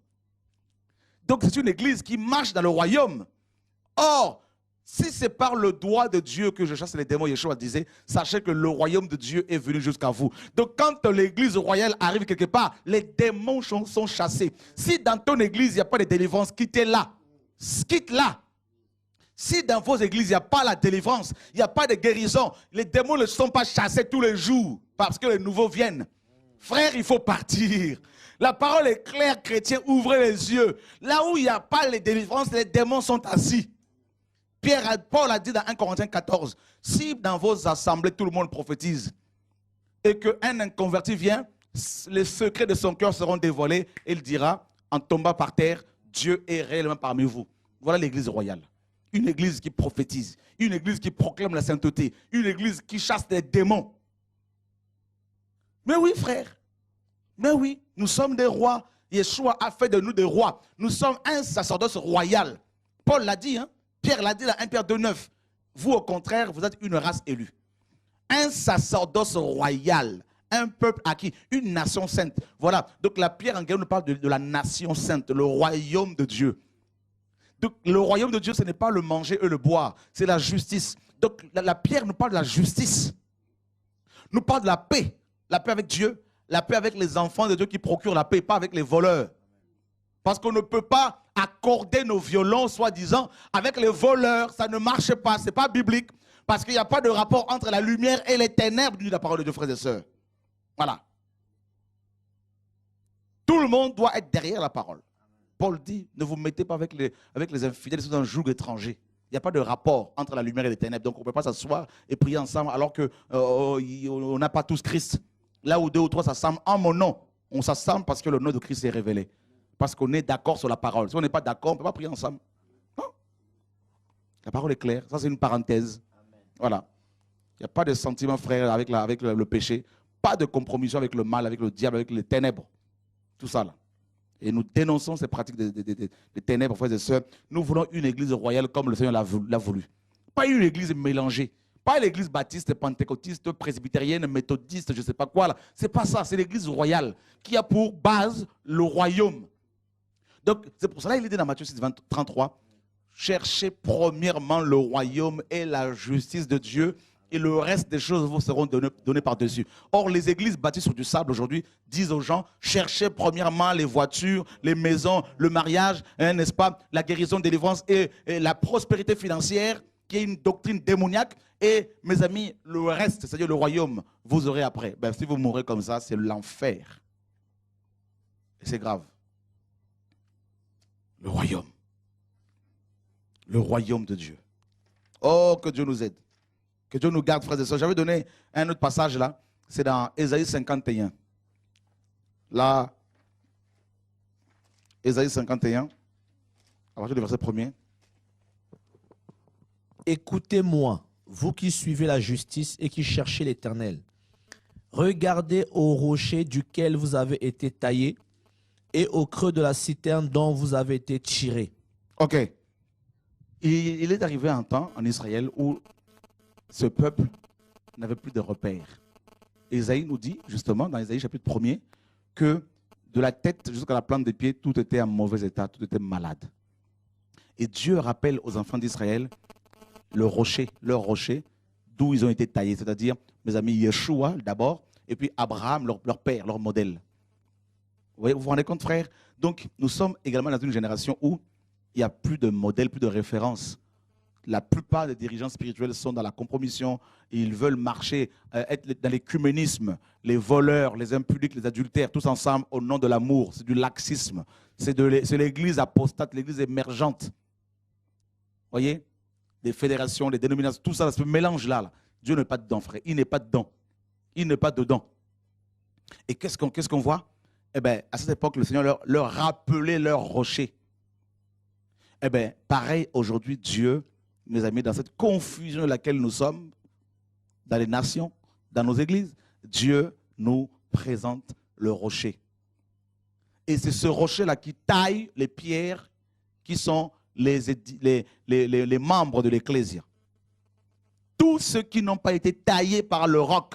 Donc c'est une église qui marche dans le royaume. Or, si c'est par le doigt de Dieu que je chasse les démons, Yeshua disait, sachez que le royaume de Dieu est venu jusqu'à vous. Donc quand l'église royale arrive quelque part, les démons sont chassés. Si dans ton église, il n'y a pas de délivrance, quittez-la. Quitte-la. Si dans vos églises, il n'y a pas la délivrance, il n'y a pas de guérison, les démons ne sont pas chassés tous les jours parce que les nouveaux viennent. Frère, il faut partir. La parole est claire, chrétien, ouvrez les yeux. Là où il n'y a pas les délivrances, les démons sont assis. Paul a dit dans 1 Corinthiens 14, si dans vos assemblées tout le monde prophétise et qu'un inconverti vient, les secrets de son cœur seront dévoilés et il dira, en tombant par terre, Dieu est réellement parmi vous. Voilà l'église royale. Une église qui prophétise, une église qui proclame la sainteté, une église qui chasse les démons. Mais oui, frère, mais oui, nous sommes des rois. Yeshua a fait de nous des rois. Nous sommes un sacerdoce royal. Paul l'a dit, hein? Pierre l'a dit dans 1 Pierre 2,9. Vous, au contraire, vous êtes une race élue. Un sacerdoce royal. Un peuple acquis. Une nation sainte. Voilà. Donc la pierre en grec nous parle de la nation sainte. Le royaume de Dieu. Donc le royaume de Dieu, ce n'est pas le manger et le boire. C'est la justice. Donc la pierre nous parle de la justice. Nous parle de la paix. La paix avec Dieu. La paix avec les enfants de Dieu qui procurent la paix. Pas avec les voleurs. Parce qu'on ne peut pas accorder nos violons, soi-disant, avec les voleurs. Ça ne marche pas. Ce n'est pas biblique. Parce qu'il n'y a pas de rapport entre la lumière et les ténèbres, dit la parole de Dieu, frères et sœurs. Voilà. Tout le monde doit être derrière la parole. Paul dit, ne vous mettez pas avec les infidèles sous un joug étranger. Il n'y a pas de rapport entre la lumière et les ténèbres. Donc on ne peut pas s'asseoir et prier ensemble alors qu'on n'a pas tous Christ. Là où deux ou trois s'assemblent en mon nom, on s'assemble parce que le nom de Christ est révélé. Parce qu'on est d'accord sur la parole. Si on n'est pas d'accord, on ne peut pas prier ensemble. Non. La parole est claire. Ça, c'est une parenthèse. Amen. Voilà. Il n'y a pas de sentiment, frère, avec le péché. Pas de compromission avec le mal, avec le diable, avec les ténèbres. Tout ça, là. Et nous dénonçons ces pratiques de ténèbres, frères et sœurs. Nous voulons une église royale comme le Seigneur l'a voulu. Pas une église mélangée. Pas l'église baptiste, pentecôtiste, presbytérienne, méthodiste, je ne sais pas quoi. Ce n'est pas ça, c'est l'église royale qui a pour base le royaume. Donc, c'est pour cela qu'il dit dans Matthieu 6, 33, cherchez premièrement le royaume et la justice de Dieu, et le reste des choses vous seront données par-dessus. Or, les églises bâties sur du sable aujourd'hui disent aux gens, cherchez premièrement les voitures, les maisons, le mariage, hein, n'est-ce pas, la guérison, délivrance et la prospérité financière, qui est une doctrine démoniaque. Et mes amis, le reste, c'est-à-dire le royaume, vous aurez après. Ben, si vous mourrez comme ça, c'est l'enfer. Et c'est grave. Le royaume. Le royaume de Dieu. Oh, que Dieu nous aide. Que Dieu nous garde, frères et sœurs. J'avais donné un autre passage là. C'est dans Ésaïe 51. Là, Ésaïe 51, à partir du verset 1er. Écoutez-moi, vous qui suivez la justice et qui cherchez l'Éternel. Regardez au rocher duquel vous avez été taillé et au creux de la citerne dont vous avez été tiré. Ok. Il est arrivé un temps en Israël où ce peuple n'avait plus de repères. Ésaïe nous dit, justement, dans Ésaïe chapitre 1er, que de la tête jusqu'à la plante des pieds, tout était en mauvais état, tout était malade. Et Dieu rappelle aux enfants d'Israël le rocher, leur rocher, d'où ils ont été taillés, c'est-à-dire, mes amis, Yeshua d'abord, et puis Abraham, leur père, leur modèle. Vous vous rendez compte, frère? Donc, nous sommes également dans une génération où il n'y a plus de modèle, plus de référence. La plupart des dirigeants spirituels sont dans la compromission. Ils veulent marcher, être dans l'écuménisme. Les voleurs, les impudiques, les adultères, tous ensemble au nom de l'amour. C'est du laxisme. C'est l'église apostate, l'église émergente. Vous voyez? Des fédérations, des dénominations, tout ça, ce mélange-là. Dieu n'est pas dedans, frère. Il n'est pas dedans. Il n'est pas dedans. Et qu'est-ce qu'on voit? Eh bien, à cette époque, le Seigneur leur rappelait leur rocher. Eh bien, pareil, aujourd'hui, Dieu, mes amis, dans cette confusion dans laquelle nous sommes, dans les nations, dans nos églises, Dieu nous présente le rocher. Et c'est ce rocher-là qui taille les pierres qui sont les membres de l'Ecclésia. Tous ceux qui n'ont pas été taillés par le roc,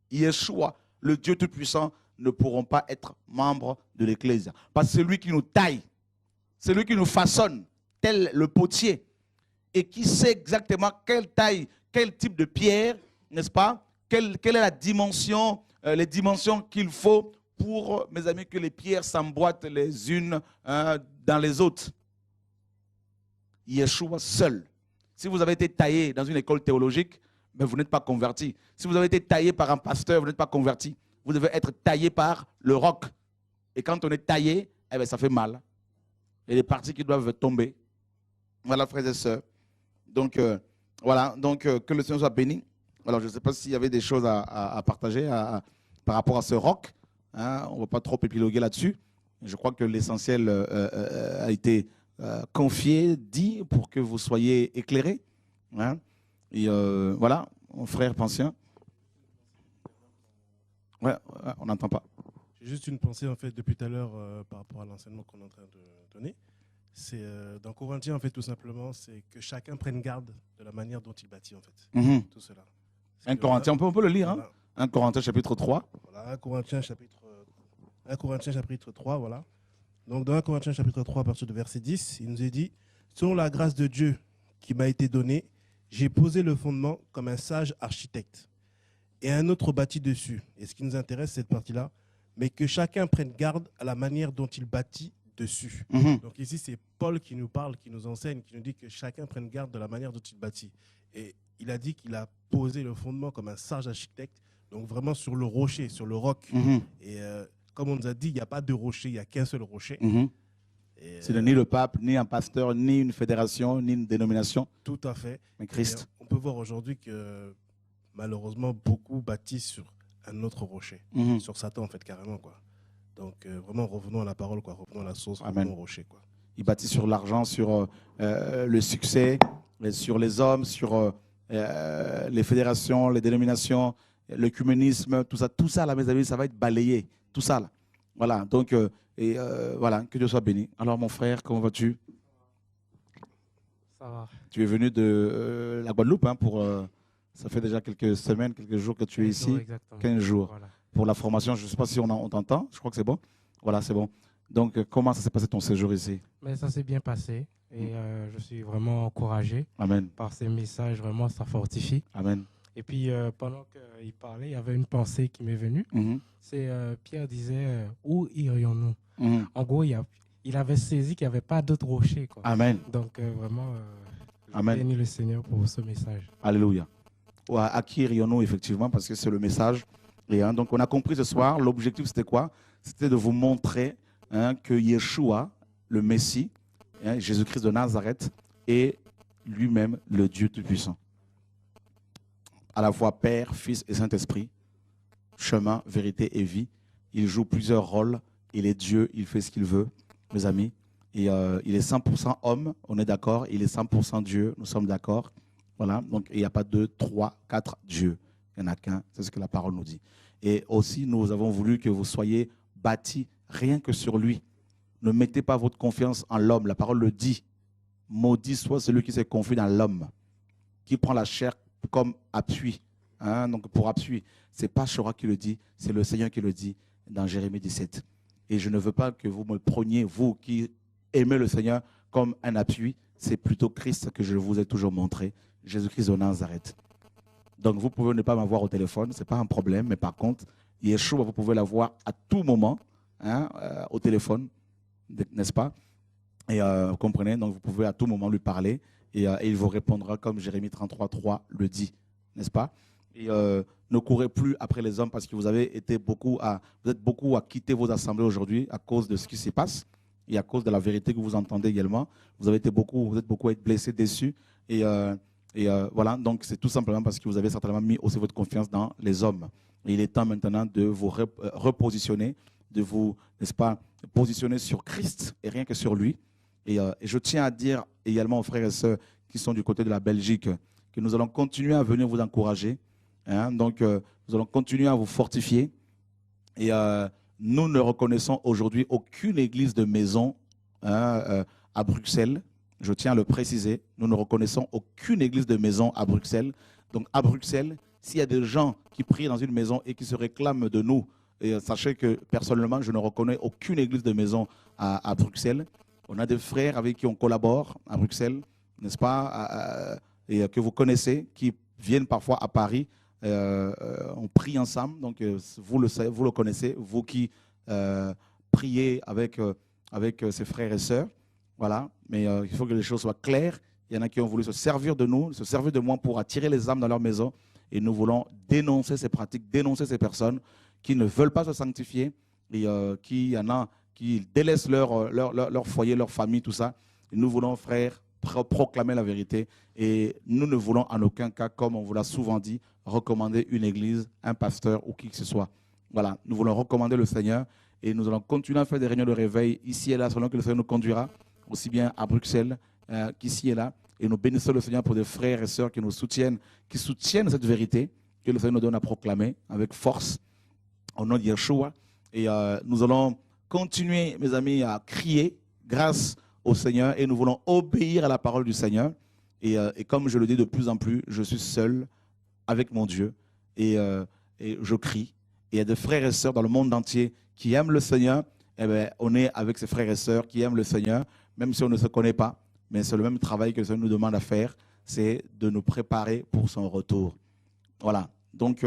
Yeshua, le Dieu Tout-Puissant, ne pourront pas être membres de l'Ecclésia. Parce que c'est lui qui nous taille, c'est lui qui nous façonne, tel le potier, et qui sait exactement quelle taille, quel type de pierre, n'est-ce pas? Quelle est la dimension, les dimensions qu'il faut pour, mes amis, que les pierres s'emboîtent les unes dans les autres. Yeshua seul. Si vous avez été taillé dans une école théologique, ben vous n'êtes pas converti. Si vous avez été taillé par un pasteur, vous n'êtes pas converti. Vous devez être taillé par le roc. Et quand on est taillé, eh bien, ça fait mal. Il y a des parties qui doivent tomber. Voilà, frères et sœurs. Donc, voilà. Donc, que le Seigneur soit béni. Alors, je ne sais pas s'il y avait des choses à partager par rapport à ce roc. Hein, on ne va pas trop épiloguer là-dessus. Je crois que l'essentiel a été confié, dit, pour que vous soyez éclairés. Hein. Et voilà, mon frère Pensien. Ouais, on n'entend pas. J'ai juste une pensée en fait depuis tout à l'heure par rapport à l'enseignement qu'on est en train de donner. C'est dans Corinthiens en fait tout simplement, c'est que chacun prenne garde de la manière dont il bâtit en fait. Tout cela. 1 Corinthiens, on peut le lire. Voilà. Hein. 1 Corinthiens chapitre 3. Voilà, 1 Corinthiens chapitre 3, voilà. Donc dans 1 Corinthiens chapitre 3 à partir de verset 10, il nous est dit, selon la grâce de Dieu qui m'a été donnée, j'ai posé le fondement comme un sage architecte. Et un autre bâtit dessus. Et ce qui nous intéresse, cette partie-là, mais que chacun prenne garde à la manière dont il bâtit dessus. Donc ici, c'est Paul qui nous parle, qui nous enseigne, qui nous dit que chacun prenne garde de la manière dont il bâtit. Et il a dit qu'il a posé le fondement comme un sage architecte, donc vraiment sur le rocher, sur le roc. Et comme on nous a dit, il n'y a pas de rocher, il n'y a qu'un seul rocher. C'est ni le pape, ni un pasteur, ni une fédération, ni une dénomination. Tout à fait. Mais Christ. Et on peut voir aujourd'hui que malheureusement, beaucoup bâtissent sur un autre rocher, sur Satan en fait, carrément, quoi. Donc vraiment, revenons à la parole, quoi. Revenons à la source, revenons au rocher, quoi. Ils bâtissent sur l'argent, sur le succès, sur les hommes, sur les fédérations, les dénominations, l'œcuménisme, tout ça, là, mes amis, ça va être balayé, tout ça, là. Voilà, donc, voilà, que Dieu soit béni. Alors, mon frère, comment vas-tu? Ça va. Tu es venu de la Guadeloupe, hein, pour Ça fait déjà quelques semaines, quelques jours que tu es 15 ici. jours, exactement. 15 jours. Voilà. Pour la formation, je ne sais pas si on t'entend. Je crois que c'est bon. Voilà, c'est bon. Donc, comment ça s'est passé ton séjour ici? Mais ça s'est bien passé et je suis vraiment encouragé Amen. par ces messages. Vraiment, ça fortifie. Amen. Et puis, pendant qu'il parlait, il y avait une pensée qui m'est venue. Mhm. C'est Pierre disait où irions-nous? Mhm. En gros, il avait saisi qu'il n'y avait pas d'autre rocher, quoi. Amen. Donc, vraiment, je Amen. bénis le Seigneur pour ce message. Alléluia. À qui irions-nous, effectivement, parce que c'est le message. Et, donc, on a compris ce soir, l'objectif, c'était quoi? C'était de vous montrer que Yeshua, le Messie, Jésus-Christ de Nazareth, est lui-même le Dieu Tout-Puissant. À la fois Père, Fils et Saint-Esprit, chemin, vérité et vie. Il joue plusieurs rôles. Il est Dieu, il fait ce qu'il veut, mes amis. Et il est 100% homme, on est d'accord. Il est 100% Dieu, nous sommes d'accord. Voilà, donc il n'y a pas 2, 3, 4 dieux. Il n'y en a qu'un, c'est ce que la parole nous dit. Et aussi, nous avons voulu que vous soyez bâtis rien que sur lui. Ne mettez pas votre confiance en l'homme. La parole le dit. Maudit soit celui qui s'est confié dans l'homme, qui prend la chair comme appui. Donc pour appui, ce n'est pas Shora qui le dit, c'est le Seigneur qui le dit dans Jérémie 17. Et je ne veux pas que vous me preniez, vous qui aimez le Seigneur, comme un appui. C'est plutôt Christ que je vous ai toujours montré, Jésus-Christ de Nazareth. Donc vous pouvez ne pas m'avoir au téléphone, ce n'est pas un problème, mais par contre, Yeshua, vous pouvez l'avoir à tout moment au téléphone, n'est-ce pas? Et vous comprenez, donc vous pouvez à tout moment lui parler et il vous répondra comme Jérémie 33:3 le dit, n'est-ce pas? Et ne courez plus après les hommes parce que vous êtes beaucoup à quitter vos assemblées aujourd'hui à cause de ce qui se passe et à cause de la vérité que vous entendez également. Vous êtes beaucoup à être blessés, déçus et voilà, donc c'est tout simplement parce que vous avez certainement mis aussi votre confiance dans les hommes. Et il est temps maintenant de vous repositionner, de vous, n'est-ce pas, positionner sur Christ et rien que sur lui. Et je tiens à dire également aux frères et sœurs qui sont du côté de la Belgique que nous allons continuer à venir vous encourager. Donc, nous allons continuer à vous fortifier. Et nous ne reconnaissons aujourd'hui aucune église de maison à Bruxelles. Je tiens à le préciser. Nous ne reconnaissons aucune église de maison à Bruxelles. Donc, à Bruxelles, s'il y a des gens qui prient dans une maison et qui se réclament de nous, et sachez que personnellement, je ne reconnais aucune église de maison à Bruxelles. On a des frères avec qui on collabore à Bruxelles, n'est-ce pas, et que vous connaissez, qui viennent parfois à Paris. On prie ensemble, donc vous le connaissez, vous qui priez avec ses frères et sœurs. Voilà, mais il faut que les choses soient claires. Il y en a qui ont voulu se servir de nous, se servir de moi pour attirer les âmes dans leur maison. Et nous voulons dénoncer ces pratiques, dénoncer ces personnes qui ne veulent pas se sanctifier et qui délaissent leur foyer, leur famille, tout ça. Et nous voulons, frères, proclamer la vérité. Et nous ne voulons en aucun cas, comme on vous l'a souvent dit, recommander une église, un pasteur ou qui que ce soit. Voilà, nous voulons recommander le Seigneur et nous allons continuer à faire des réunions de réveil ici et là, selon que le Seigneur nous conduira, aussi bien à Bruxelles qu'ici et là. Et nous bénissons le Seigneur pour des frères et sœurs qui nous soutiennent, qui soutiennent cette vérité que le Seigneur nous donne à proclamer avec force au nom de Yeshua. Et nous allons continuer, mes amis, à crier grâce au Seigneur et nous voulons obéir à la parole du Seigneur. Et comme je le dis de plus en plus, je suis seul avec mon Dieu et je crie. Et il y a des frères et sœurs dans le monde entier qui aiment le Seigneur. Eh bien, on est avec ces frères et sœurs qui aiment le Seigneur, même si on ne se connaît pas. Mais c'est le même travail que le Seigneur nous demande à faire, c'est de nous préparer pour son retour. Voilà. Donc,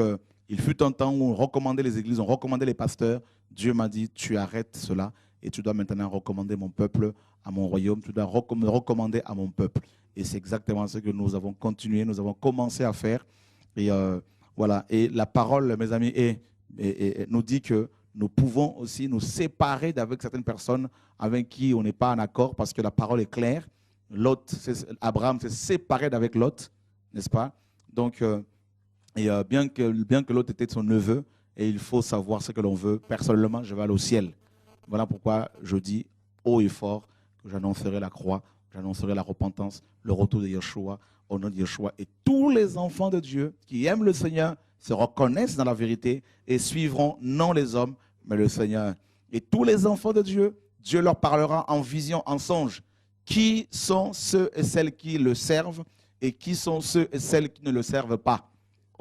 il fut un temps où on recommandait les églises, on recommandait les pasteurs. Dieu m'a dit, tu arrêtes cela et tu dois maintenant recommander mon peuple à mon royaume. Tu dois recommander à mon peuple. Et c'est exactement ce que nous avons continué, nous avons commencé à faire. Et voilà. Et la parole, mes amis, nous dit que nous pouvons aussi nous séparer d'avec certaines personnes avec qui on n'est pas en accord parce que la parole est claire. Abraham s'est séparé d'avec Lot, n'est-ce pas? Donc, bien que Lot était son neveu, et il faut savoir ce que l'on veut. Personnellement, je vais aller au ciel. Voilà pourquoi je dis haut et fort que j'annoncerai la croix, j'annoncerai la repentance, le retour de Yeshua, au nom de Yeshua. Et tous les enfants de Dieu qui aiment le Seigneur se reconnaissent dans la vérité et suivront non les hommes, mais le Seigneur. Et tous les enfants de Dieu, Dieu leur parlera en vision, en songe. Qui sont ceux et celles qui le servent et qui sont ceux et celles qui ne le servent pas.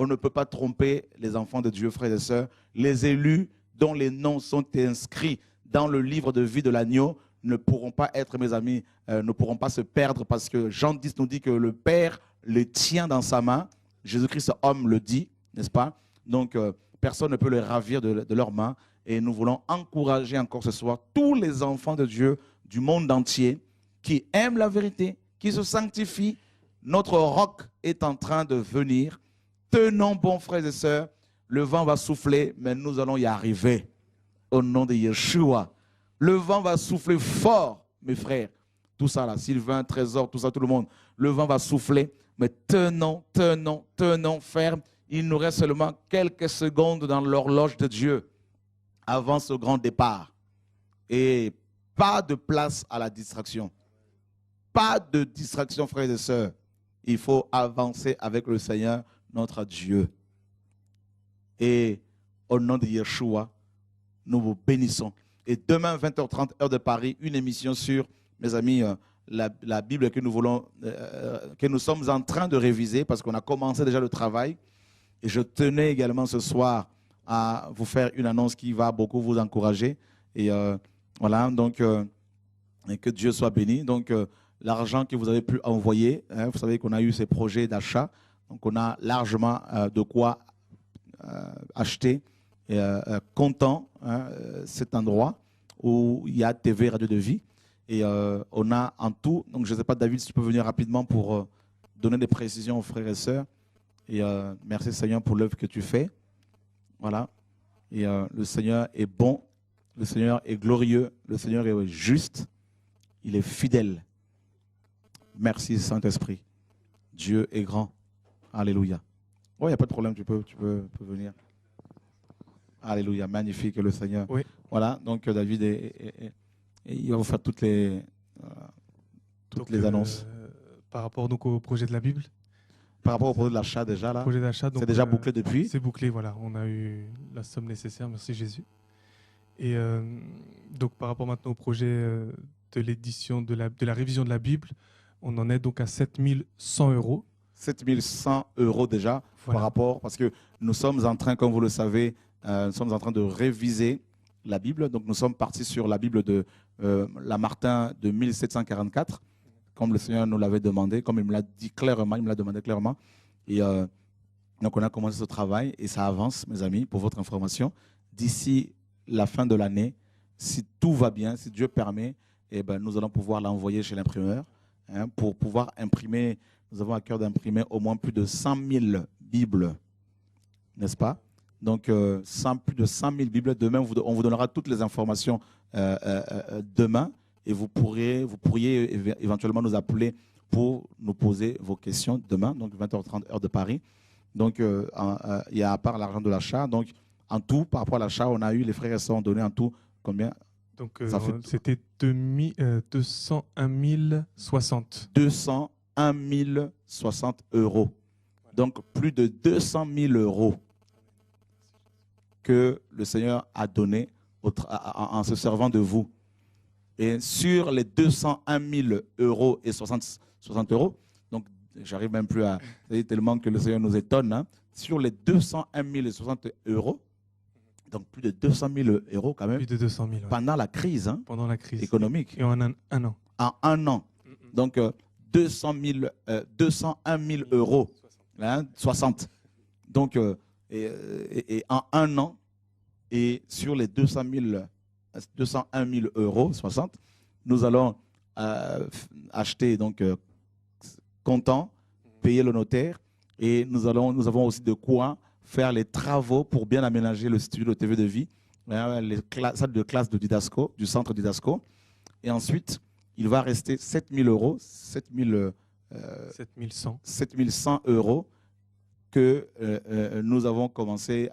On ne peut pas tromper les enfants de Dieu, frères et sœurs. Les élus dont les noms sont inscrits dans le livre de vie de l'agneau ne pourront pas être, mes amis, ne pourront pas se perdre parce que Jean 10 nous dit que le Père les tient dans sa main. Jésus-Christ, homme, le dit, n'est-ce pas? Donc, personne ne peut les ravir de leurs mains. Et nous voulons encourager encore ce soir tous les enfants de Dieu du monde entier qui aiment la vérité, qui se sanctifient. Notre roc est en train de venir. Tenons bon, frères et sœurs. Le vent va souffler, mais nous allons y arriver. Au nom de Yeshua. Le vent va souffler fort, mes frères. Tout ça là, Sylvain, Trésor, tout ça, tout le monde. Le vent va souffler, mais tenons, tenons, tenons ferme. Il nous reste seulement quelques secondes dans l'horloge de Dieu avant ce grand départ. Et pas de place à la distraction. Pas de distraction, frères et sœurs. Il faut avancer avec le Seigneur, notre Dieu. Et au nom de Yeshua, nous vous bénissons. Et demain, 20h30, heure de Paris, une émission sur, mes amis, la Bible que nous voulons, que nous sommes en train de réviser parce qu'on a commencé déjà le travail. Et je tenais également ce soir à vous faire une annonce qui va beaucoup vous encourager. Et voilà, donc, et que Dieu soit béni. Donc, l'argent que vous avez pu envoyer, hein, vous savez qu'on a eu ces projets d'achat. Donc, on a largement de quoi acheter, comptant cet endroit où il y a TV Radio de Vie. Et on a en tout, donc je ne sais pas, David, si tu peux venir rapidement pour donner des précisions aux frères et sœurs. Et merci Seigneur pour l'œuvre que tu fais. Voilà. Et le Seigneur est bon, le Seigneur est glorieux, le Seigneur est juste, il est fidèle. Merci Saint-Esprit. Dieu est grand. Alléluia. Oui, il n'y a pas de problème, tu peux venir. Alléluia, magnifique le Seigneur. Oui. Voilà, donc David, il va vous faire toutes les annonces. Par rapport donc au projet de la Bible. Par rapport au projet de l'achat déjà, là, Projet d'achat, c'est déjà bouclé depuis. C'est bouclé, voilà. On a eu la somme nécessaire, merci Jésus. Et donc par rapport maintenant au projet de l'édition, de la révision de la Bible, on en est donc à 7100 €. 7100 € déjà, Voilà. par rapport, parce que nous sommes en train, comme vous le savez, nous sommes en train de réviser la Bible. Donc nous sommes partis sur la Bible de Lamartine de 1744, comme le Seigneur nous l'avait demandé, comme il me l'a dit clairement, il me l'a demandé clairement. Et donc on a commencé ce travail et ça avance, mes amis, pour votre information. D'ici la fin de l'année, si tout va bien, si Dieu permet, eh ben, nous allons pouvoir l'envoyer chez l'imprimeur pour pouvoir imprimer. Nous avons à cœur d'imprimer au moins plus de 100 000 Bibles, n'est-ce pas? Donc, plus de 100 000 Bibles. Demain, on vous donnera toutes les informations demain et vous pourriez éventuellement nous appeler pour nous poser vos questions demain, donc 20h30 heure de Paris. Donc, il y a à part l'argent de l'achat. Donc, en tout, par rapport à l'achat, on a eu, les frères et sœurs ont donné en tout combien? Donc, c'était 201 060. 201 060 €. Donc, plus de 200 000 € que le Seigneur a donné en se servant de vous. Et sur les 201 000 € et 60 €, donc j'arrive même plus à... C'est tellement que le Seigneur nous étonne. Hein, sur les 201 060 €, donc plus de 200 000 € quand même, Plus de 200 000. Ouais. pendant la crise, hein, Pendant la crise économique. Et en un an. En un an. Donc 201 000 €, hein, 60. Donc, et en un an, et sur les 201 000 €, 60, nous allons acheter donc comptant, payer le notaire, et nous avons aussi de quoi faire les travaux pour bien aménager le studio de TV de Vie, les salles de classe de Didasco, du centre Didasco. Et ensuite, il va rester 7 000 €, 7100 € que nous avons commencé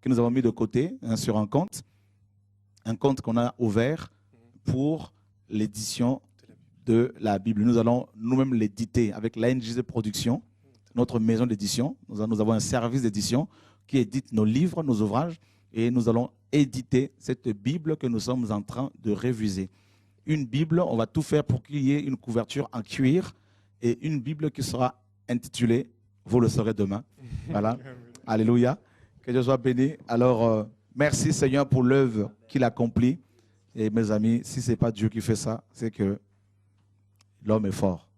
que nous avons mis de côté sur un compte qu'on a ouvert pour l'édition de la Bible. Nous allons nous-mêmes l'éditer avec l'ANJZ Production, notre maison d'édition. Nous avons un service d'édition qui édite nos livres, nos ouvrages, et nous allons éditer cette Bible que nous sommes en train de réviser. Une Bible, on va tout faire pour qu'il y ait une couverture en cuir et une Bible qui sera intitulée vous le saurez demain. Voilà. Alléluia. Que Dieu soit béni. Alors, merci Seigneur pour l'œuvre qu'il accomplit. Et mes amis, si ce n'est pas Dieu qui fait ça, c'est que l'homme est fort.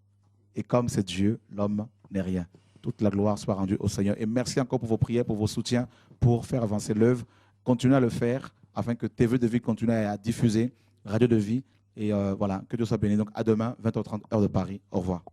Et comme c'est Dieu, l'homme n'est rien. Toute la gloire soit rendue au Seigneur. Et merci encore pour vos prières, pour vos soutiens, pour faire avancer l'œuvre. Continuez à le faire afin que TV de Vie continue à diffuser, Radio de Vie. Et voilà, que Dieu soit béni. Donc à demain, 20h30, heure de Paris. Au revoir.